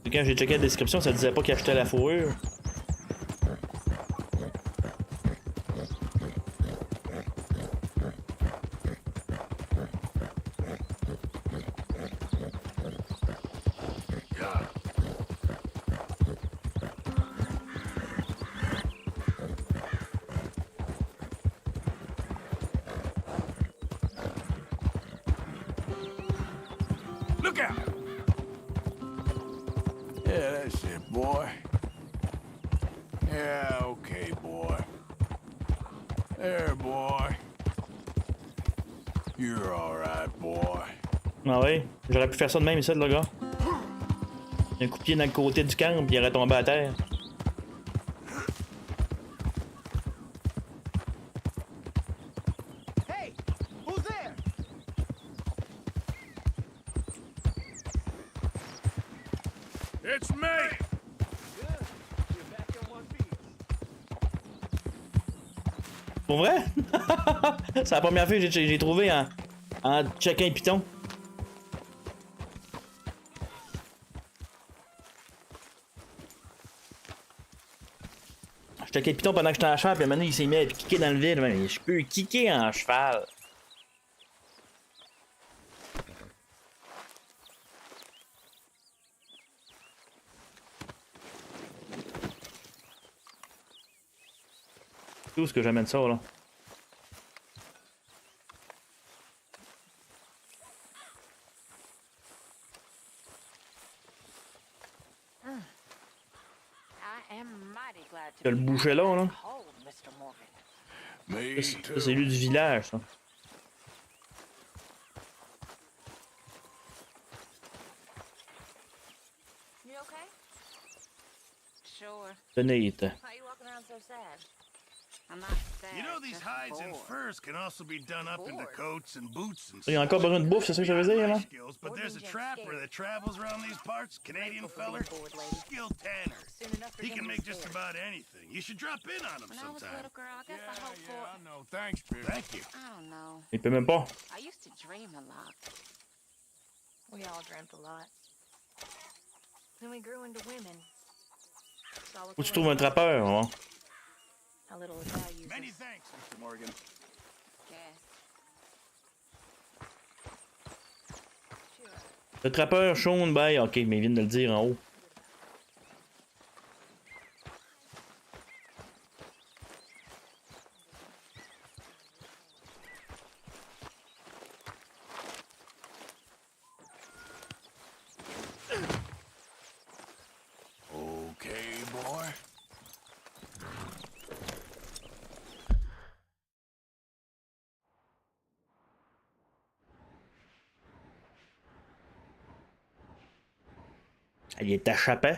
Et quand j'ai checké la description, ça disait pas qu'il achetait la fourrure. Look out! Yeah, that's it, boy. Yeah, okay, boy. There, boy. You're alright, boy. Ah ouais, j'aurais pu faire ça de même ici, le gars. Un coup de pied dans le côté du camp, puis il aurait tombé à terre. Hey, who's there? It's me! Pour vrai? C'est la première fois que j'ai trouvé en checkant un piton. Je checkais le piton pendant que j'étais en cheval, puis maintenant il s'est mis à kicker dans le vide. Mais je peux kicker en cheval. Tout ce que j'amène ça là. Il y a le boucher là, là. Ça, c'est lui du village, ça. Tenez. You know these hides and furs can also be done up into coats and boots and Il y a encore besoin de bouffe, c'est ça que je veux dire, là? But there's a trapper that travels around these parts, Canadian feller, skilled tanner. He can make just about anything. You should drop in on him sometime. Yeah, I know. Thanks, Bill. Thank you. I don't know. Il peut même pas. I used to dream a lot. We all dreamt a lot. Then we grew into women. Où tu trouves un trappeur, hein? A little Italian. Many thanks, Mr. Morgan. Le trappeur Sean Bay, ok, mais il vient de le dire en haut. Okay, boy. Il est échappé.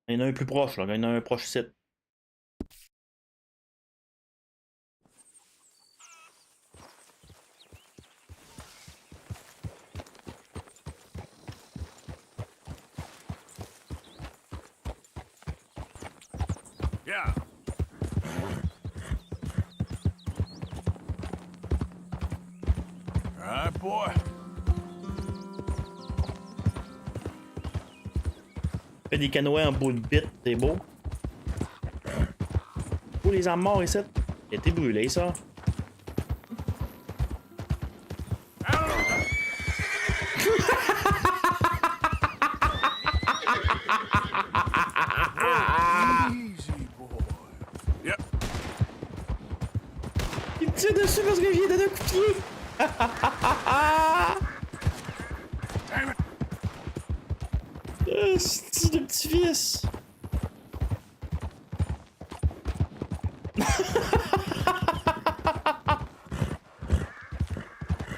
Il y en a un plus proche, là. Il y en a un proche site. Yeah. All right, boy. Fait des canoës en bout de bite, c'est beau. Oh, les armes morts ici. Il a été brûlé, ça. Easy, boy. Yep. Il me tire dessus parce que je viens de donner un coup de pied. C'est de petit fils.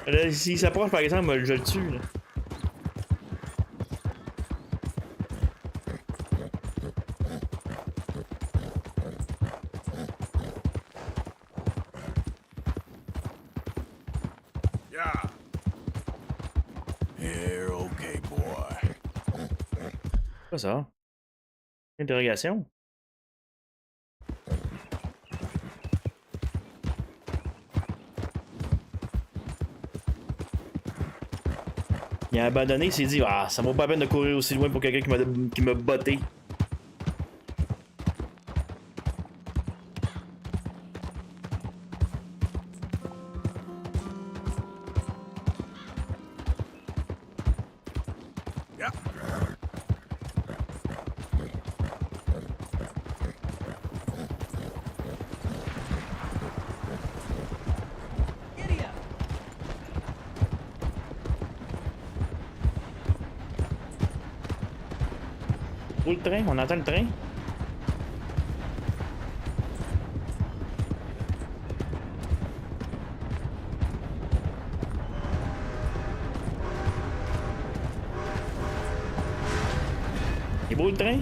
Là, s'il s'approche par exemple, je le tue là. Quoi ça? Interrogation? Il a abandonné, il s'est dit ah, ça vaut pas la peine de courir aussi loin pour quelqu'un qui m'a botté. Où le train? On entend le train? Il est beau le train?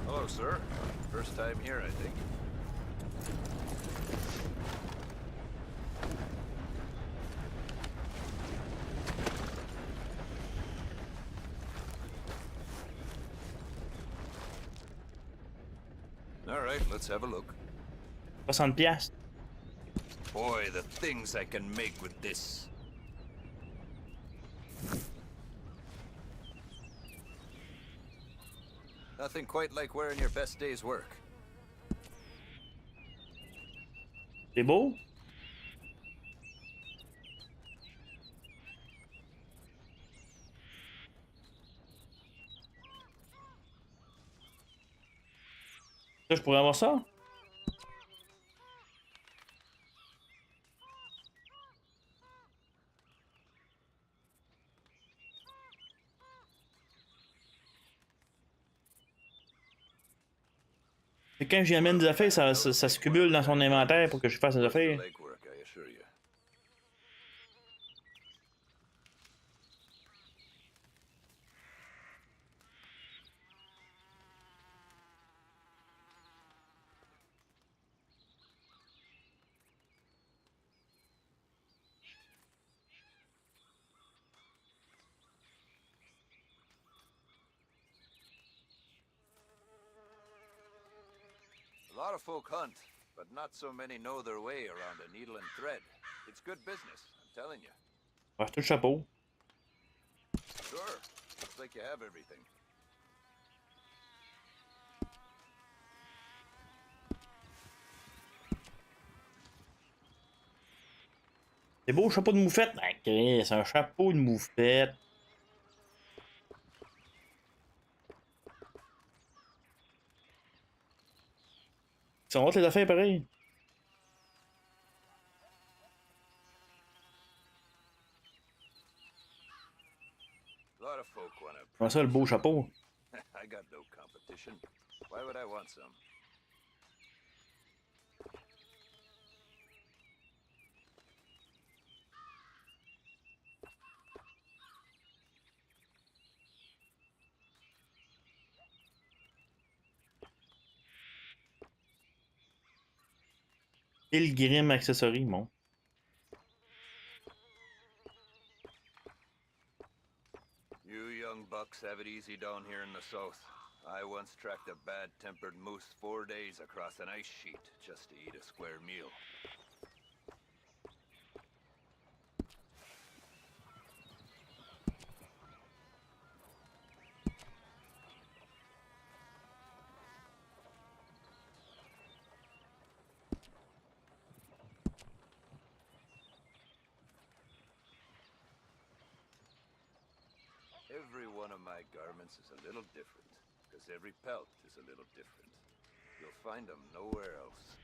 Hello, sir. First time here, I think. All right, let's have a look. 60 piastres. Boy, the things I can make with this. Nothing quite like wearing your best day's work. C'est beau? Ça, je pourrais avoir ça? Et quand j'y amène des affaires, ça se cumule dans son inventaire pour que je fasse des affaires. Legwork, I assure you. A lot of folk hunt, but not so many know their way around a needle and thread. It's good business, I'm telling you. Ouais, c'est le chapeau. Sure, looks like you have everything. C'est beau, chapeau de moufette? Ah, c'est un chapeau de moufette. Ils sont hautes les affaires pareil. lot of folk wanna. Comment ça, le beau chapeau? I got no competition. Why would I want some? Pilgrim accessory, bon. You young bucks have it easy down here in the south. I once tracked a bad-tempered moose 4 days across an ice sheet just to eat a square meal. Every one of my garments is a little different, because every pelt is a little different. You'll find them nowhere else.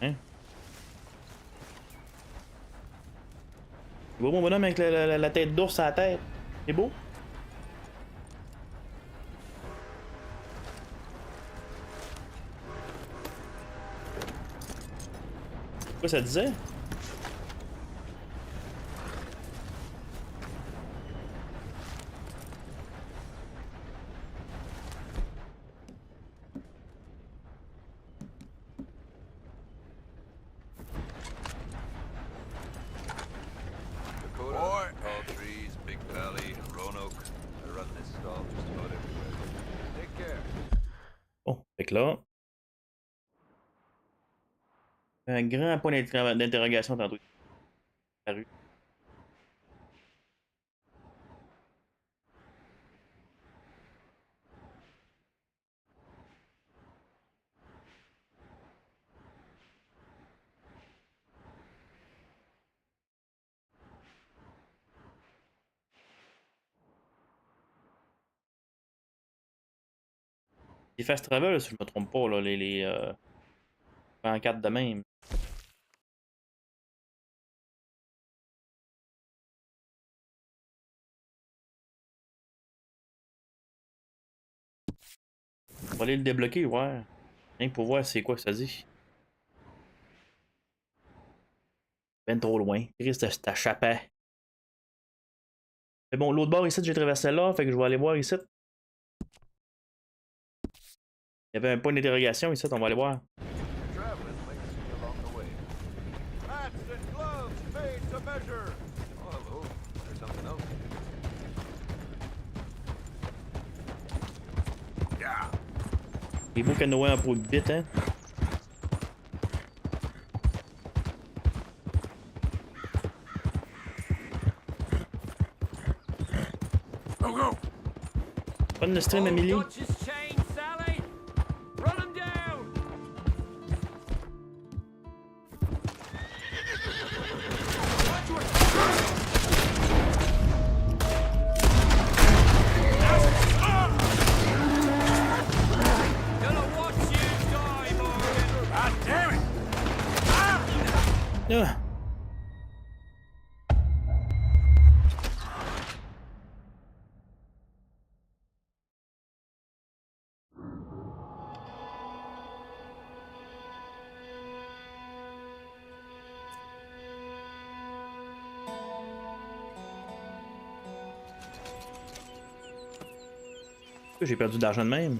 Hein? C'est beau mon bonhomme avec la tête d'ours à la tête. C'est beau? Quoi ça disait? Bon, fait que là. Un grand point d'interrogation tantôt. Apparu. Les fast travel, si je me trompe pas, là, les pancartes de même. On va aller le débloquer, ouais. Rien que pour voir c'est quoi que ça dit. Ben trop loin. Christ, c'est chappé. Mais bon, l'autre bord ici, j'ai traversé là, fait que je vais aller voir ici. Il y avait un point d'interrogation ici, on va aller voir. Les beaux canoës en peau de bite, hein. Bonne le stream, Amélie. Ah. J'ai perdu de l'argent de même.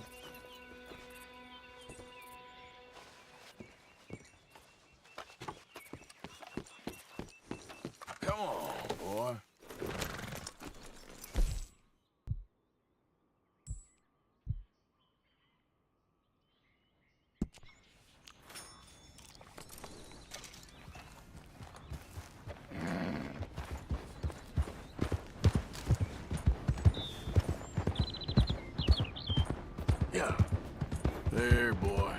There, boy.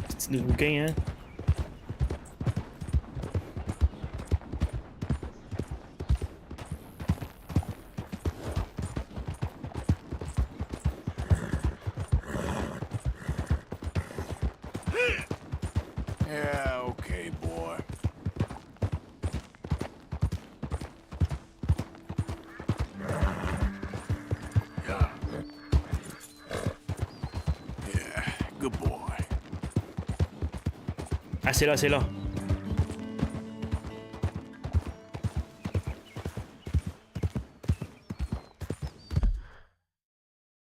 Petit bouquin, hein? Yeah, okay, boy. Good boy. Ah, c'est là, c'est là.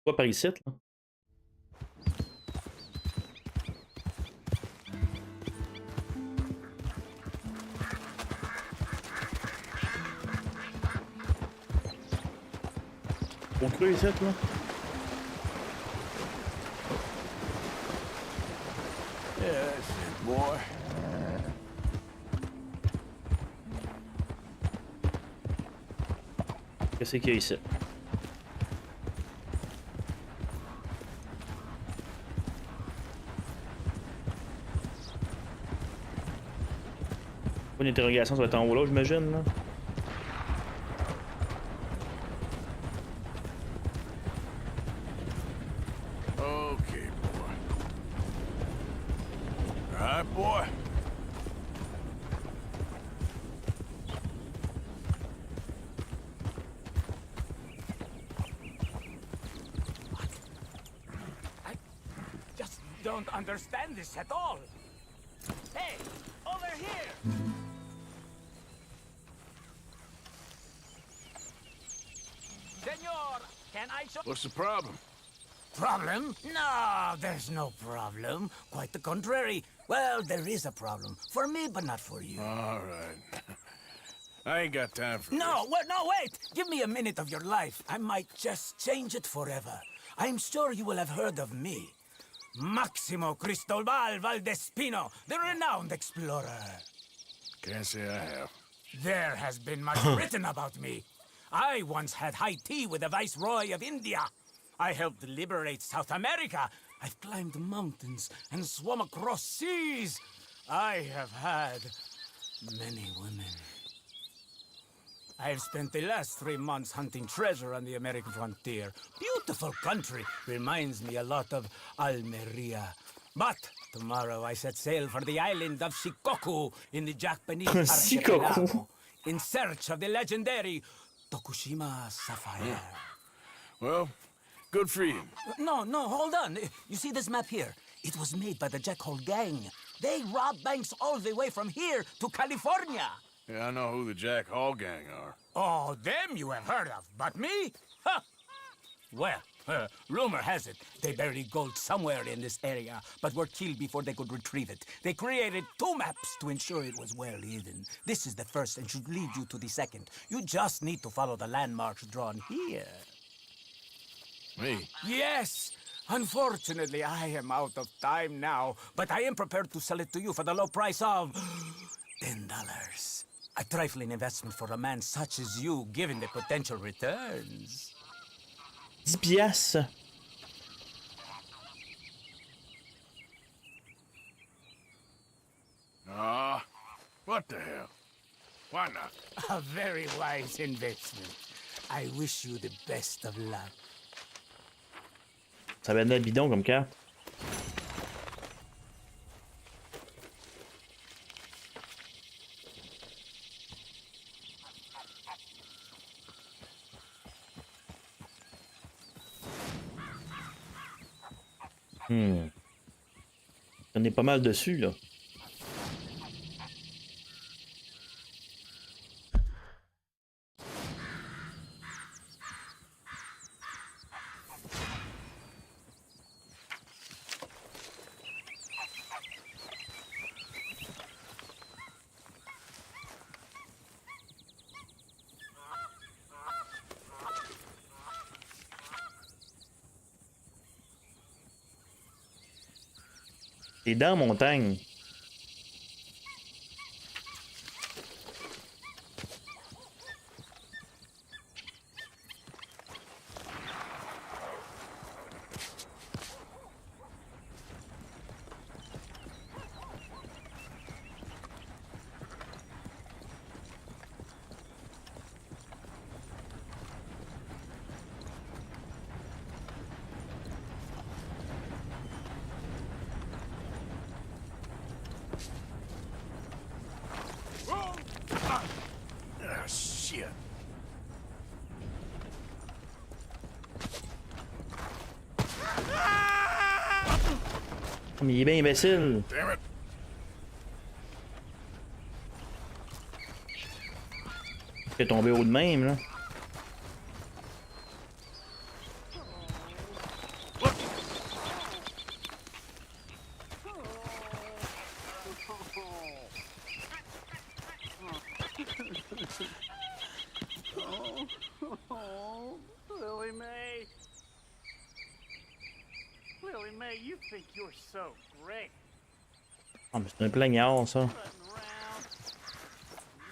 Quoi par ici, là? On creux ici, là? Yeah, that's it, boy. Qu'est-ce qu'il y a ici? Une interrogation, ça va être en haut là, j'imagine, là. Okay, boy. All right, boy. understand this at all. Hey, over here! Senor, can I show... What's the problem? Problem? No, there's no problem. Quite the contrary. Well, there is a problem. For me, but not for you. All right. I ain't got time for No, wait! Give me a minute of your life. I might just change it forever. I'm sure you will have heard of me. Maximo Cristobal Valdespino, the renowned explorer. Can't say I have. There has been much written about me. I once had high tea with the Viceroy of India. I helped liberate South America. I've climbed mountains and swum across seas. I have had many women. I've spent the last 3 months hunting treasure on the American frontier. Beautiful country. Reminds me a lot of Almeria. But tomorrow I set sail for the island of Shikoku in the Japanese archipelago in search of the legendary Tokushima sapphire. Well, good for you. No, hold on. You see this map here? It was made by the Jackhole Gang. They rob banks all the way from here to California. Yeah, I know who the Jack Hall gang are. Oh, them you have heard of, but me? Ha! Well, rumor has it they buried gold somewhere in this area, but were killed before they could retrieve it. They created 2 maps to ensure it was well hidden. This is the first and should lead you to the second. You just need to follow the landmarks drawn here. Me? Yes! Unfortunately, I am out of time now, but I am prepared to sell it to you for the low price of $10. A trifling investment for a man such as you, given the potential returns. 10 piastres. What the hell? Why not? A very wise investment. I wish you the best of luck. Ça va être notre bidon comme carte. On est pas mal dessus, là. T'es dans la montagne. Shit. Mais il est bien imbécile. Damn it. Il est tombé haut de même, là. Lily May. Lily May, you think you're so great. Ah, mais c'est un plaignard, ça. Running around,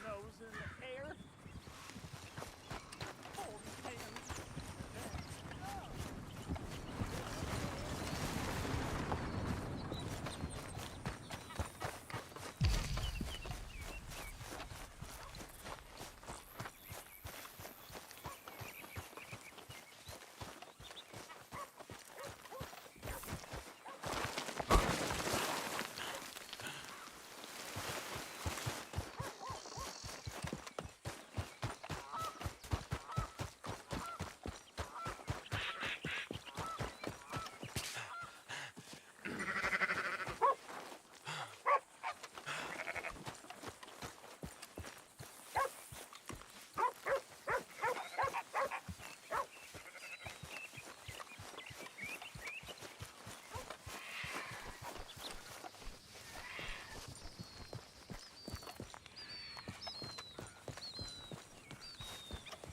nose in the air. Holding hands.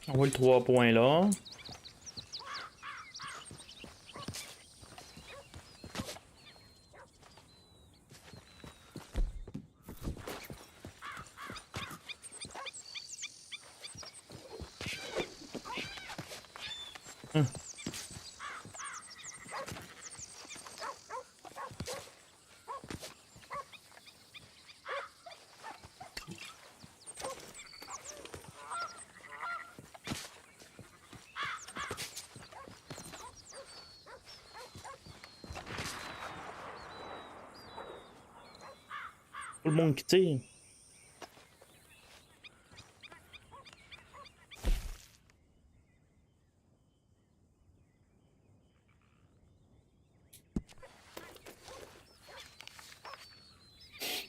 On voit le 3 points là. Tout le monde qui tire.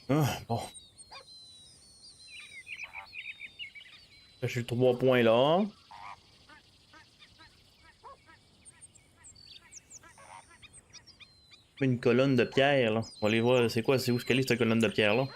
Ah, bon. J'ai le 3 points là. Une colonne de pierre là. On va aller voir c'est quoi, c'est où ce qu'elle est cette colonne de pierre là.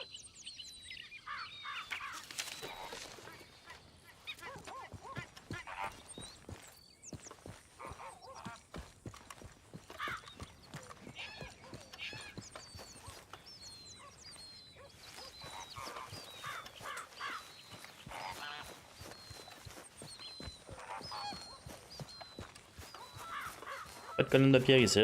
Pas de colonne de pierre ici.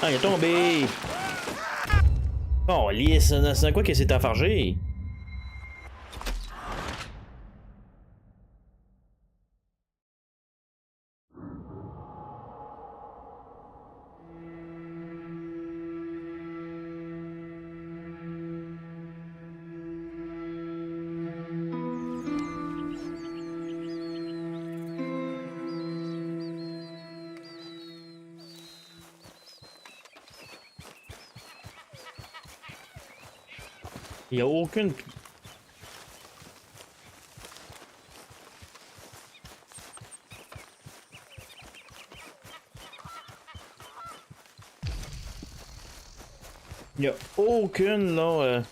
Ah, il est tombé! Oh, lisse, c'est quoi qui s'est enfargé? Il n'y a aucune... Il n'y a aucune, là...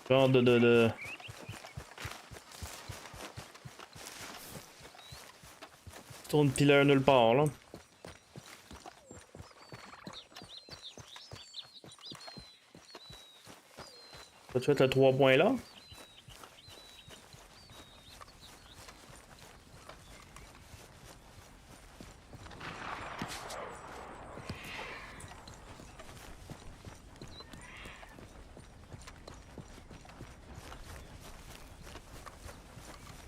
Genre de... Tourne pileur nulle part, là. Vas-tu mettre le 3 points là?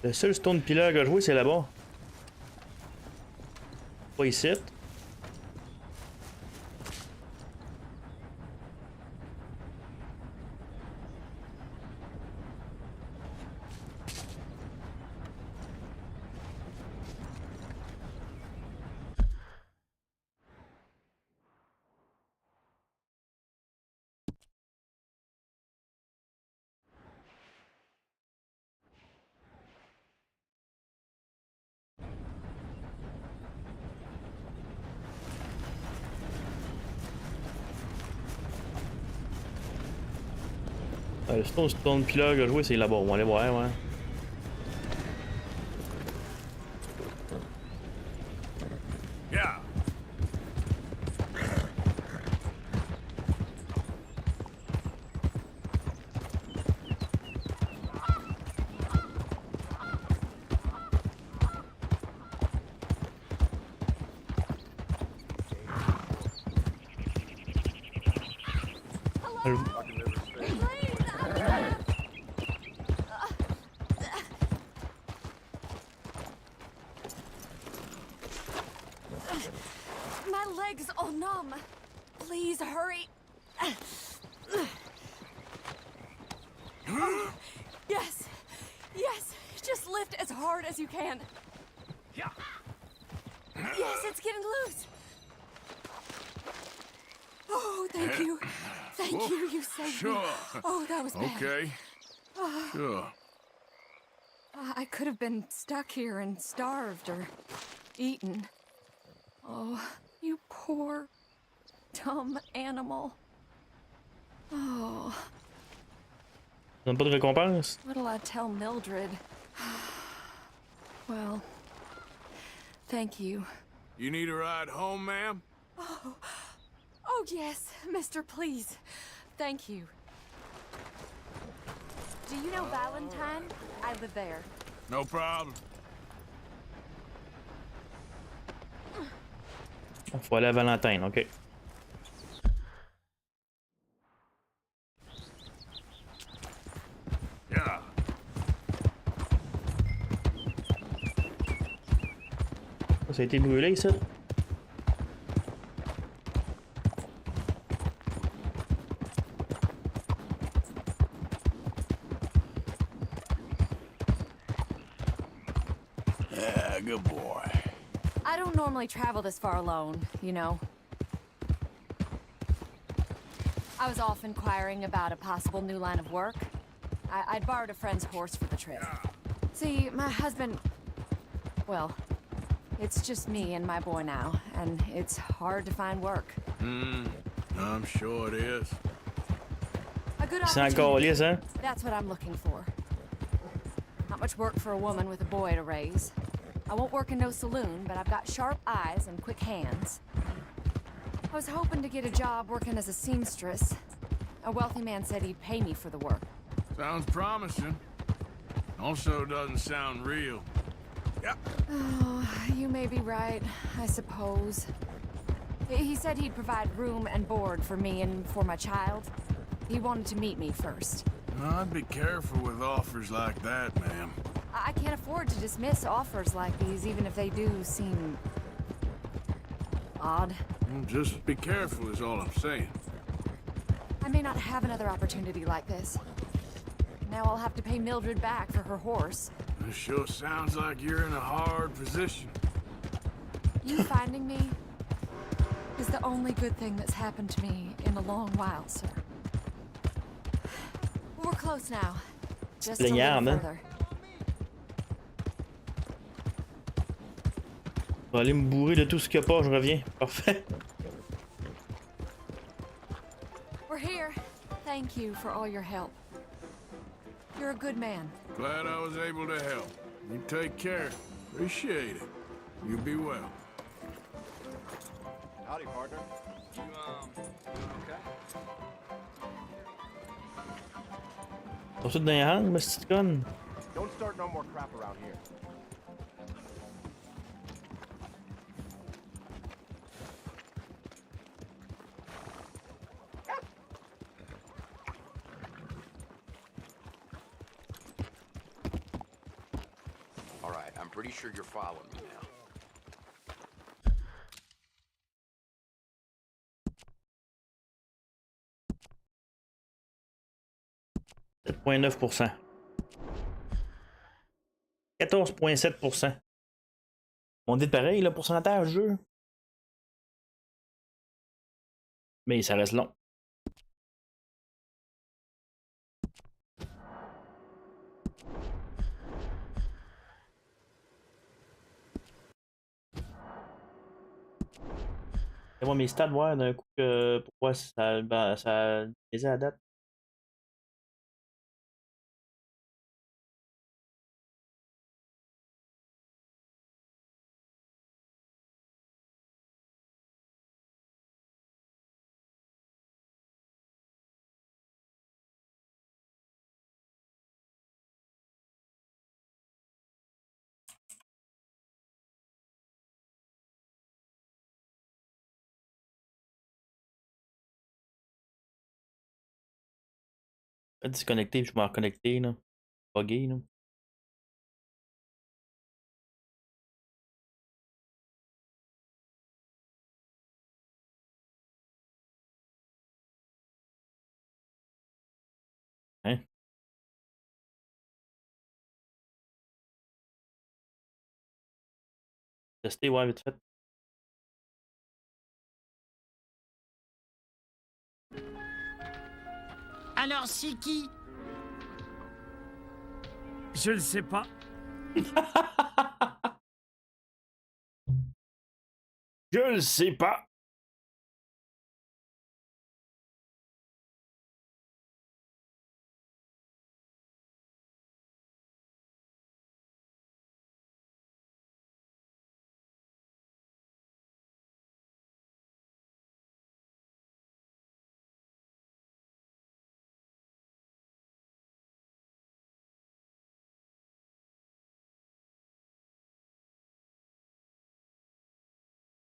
Le seul stone pillar que je vois, c'est là-bas. Pas ici. Le stone pillar que je vois, c'est là-bas. On va aller voir, ouais. Yeah. My legs all numb. Please hurry. Yes. Yes. Just lift as hard as you can. Yeah. Yes, it's getting loose. Oh, thank you. Thank you. You saved Sure. me. Oh, that was bad. Okay. Sure. I could have been stuck here and starved or eaten. Oh, you poor, dumb animal. Oh. Donne pas de récompense? What'll I tell Mildred? Well, thank you. You need a ride home, ma'am? Oh, yes, mister, please. Thank you. Do you know Valentine? I live there. No problem. Faut aller à Valentine, ok. Yeah. Ça a été brûlé, ça? Yeah, good boy. I don't normally travel this far alone, you know. I was off inquiring about a possible new line of work. I'd borrowed a friend's horse for the trip. See, my husband... Well, it's just me and my boy now, and it's hard to find work. I'm sure it is. A good C'est encore lisse, hein? That's what I'm looking for. Not much work for a woman with a boy to raise. I won't work in no saloon, but I've got sharp eyes and quick hands. I was hoping to get a job working as a seamstress. A wealthy man said he'd pay me for the work. Sounds promising. Also doesn't sound real. Yep. Oh, you may be right, I suppose. He said he'd provide room and board for me and for my child. He wanted to meet me first. I'd be careful with offers like that, ma'am. I can't afford to dismiss offers like these, even if they do seem... odd. Just be careful is all I'm saying. I may not have another opportunity like this. Now I'll have to pay Mildred back for her horse. It sure sounds like you're in a hard position. You finding me is the only good thing that's happened to me in a long while, sir. We're close now. Just a little further. Je vais aller me bourrer de tout ce qu'il y a pas, je reviens. Parfait. We're here. Thank you for all your help. You're a good man. Glad I was able to help. You take care. Appreciate it. You be well. Howdy, partner. You, okay? T'as tout dans les hangs, ma petite conne? Don't start no more crap around here. All right, I'm pretty sure you're following me now. 7,9%. 14,7%. On dit pareil, le pourcentage jeu. Mais ça reste long. Et moi, mes stats, voir d'un coup, pourquoi ça les a à date. Disconnecté, puis je vais me reconnecter, là. Buggé, là. Hein? Tester, ouais, vite fait. Alors, c'est qui? Je ne sais pas. Je le sais pas.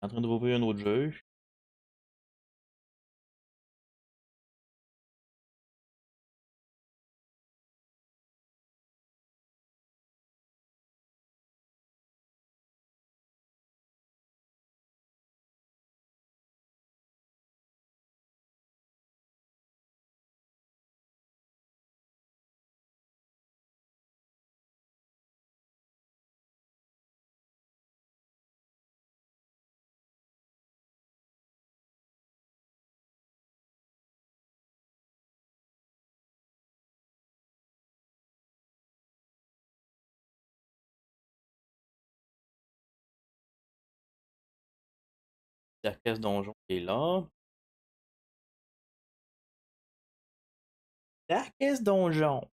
En train de rouvrir un autre jeu. La caisse donjon qui est là. La caisse donjon.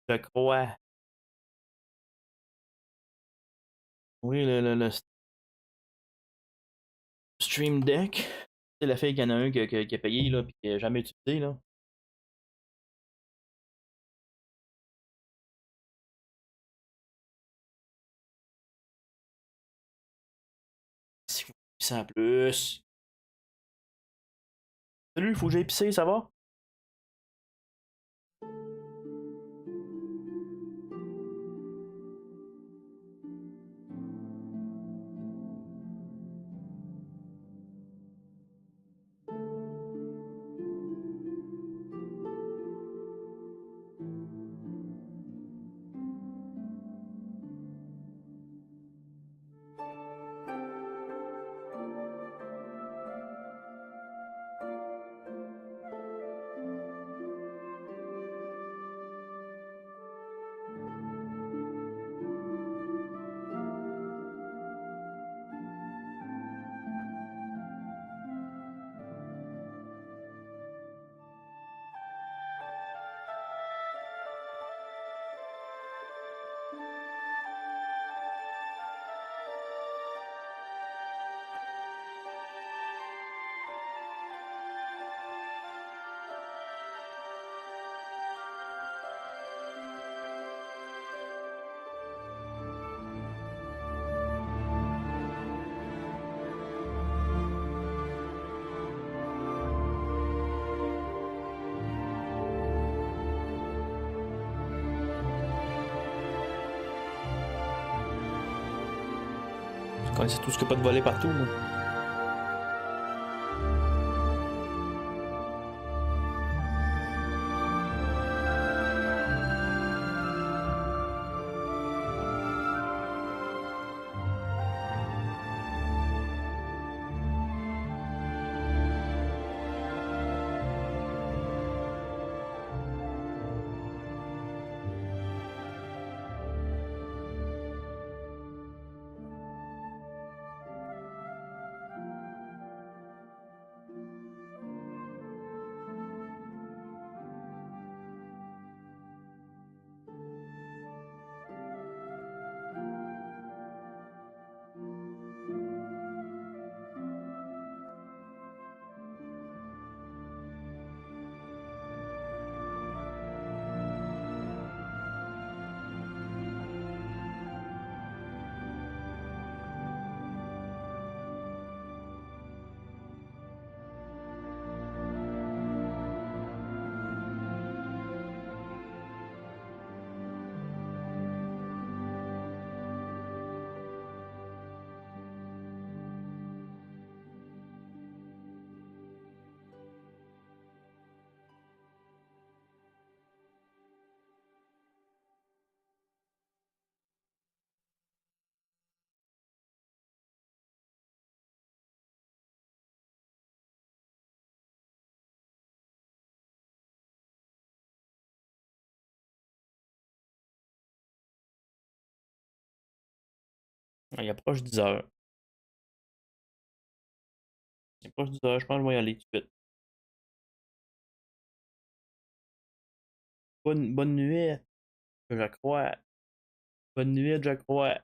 Je crois. Oui, le Stream Deck. C'est la fille qu'il y en a un qui a payé là, puis qui a jamais utilisé là. C'est puissant en plus. Salut, il faut que j'aille pisser, ça va? Je connaissais tout ce que pas de voler partout, moi. Il approche 10 heures. C'est proche du ça, je pense que je vais y aller tout de suite. Bonne nuit, je crois. Bonne nuit, je crois.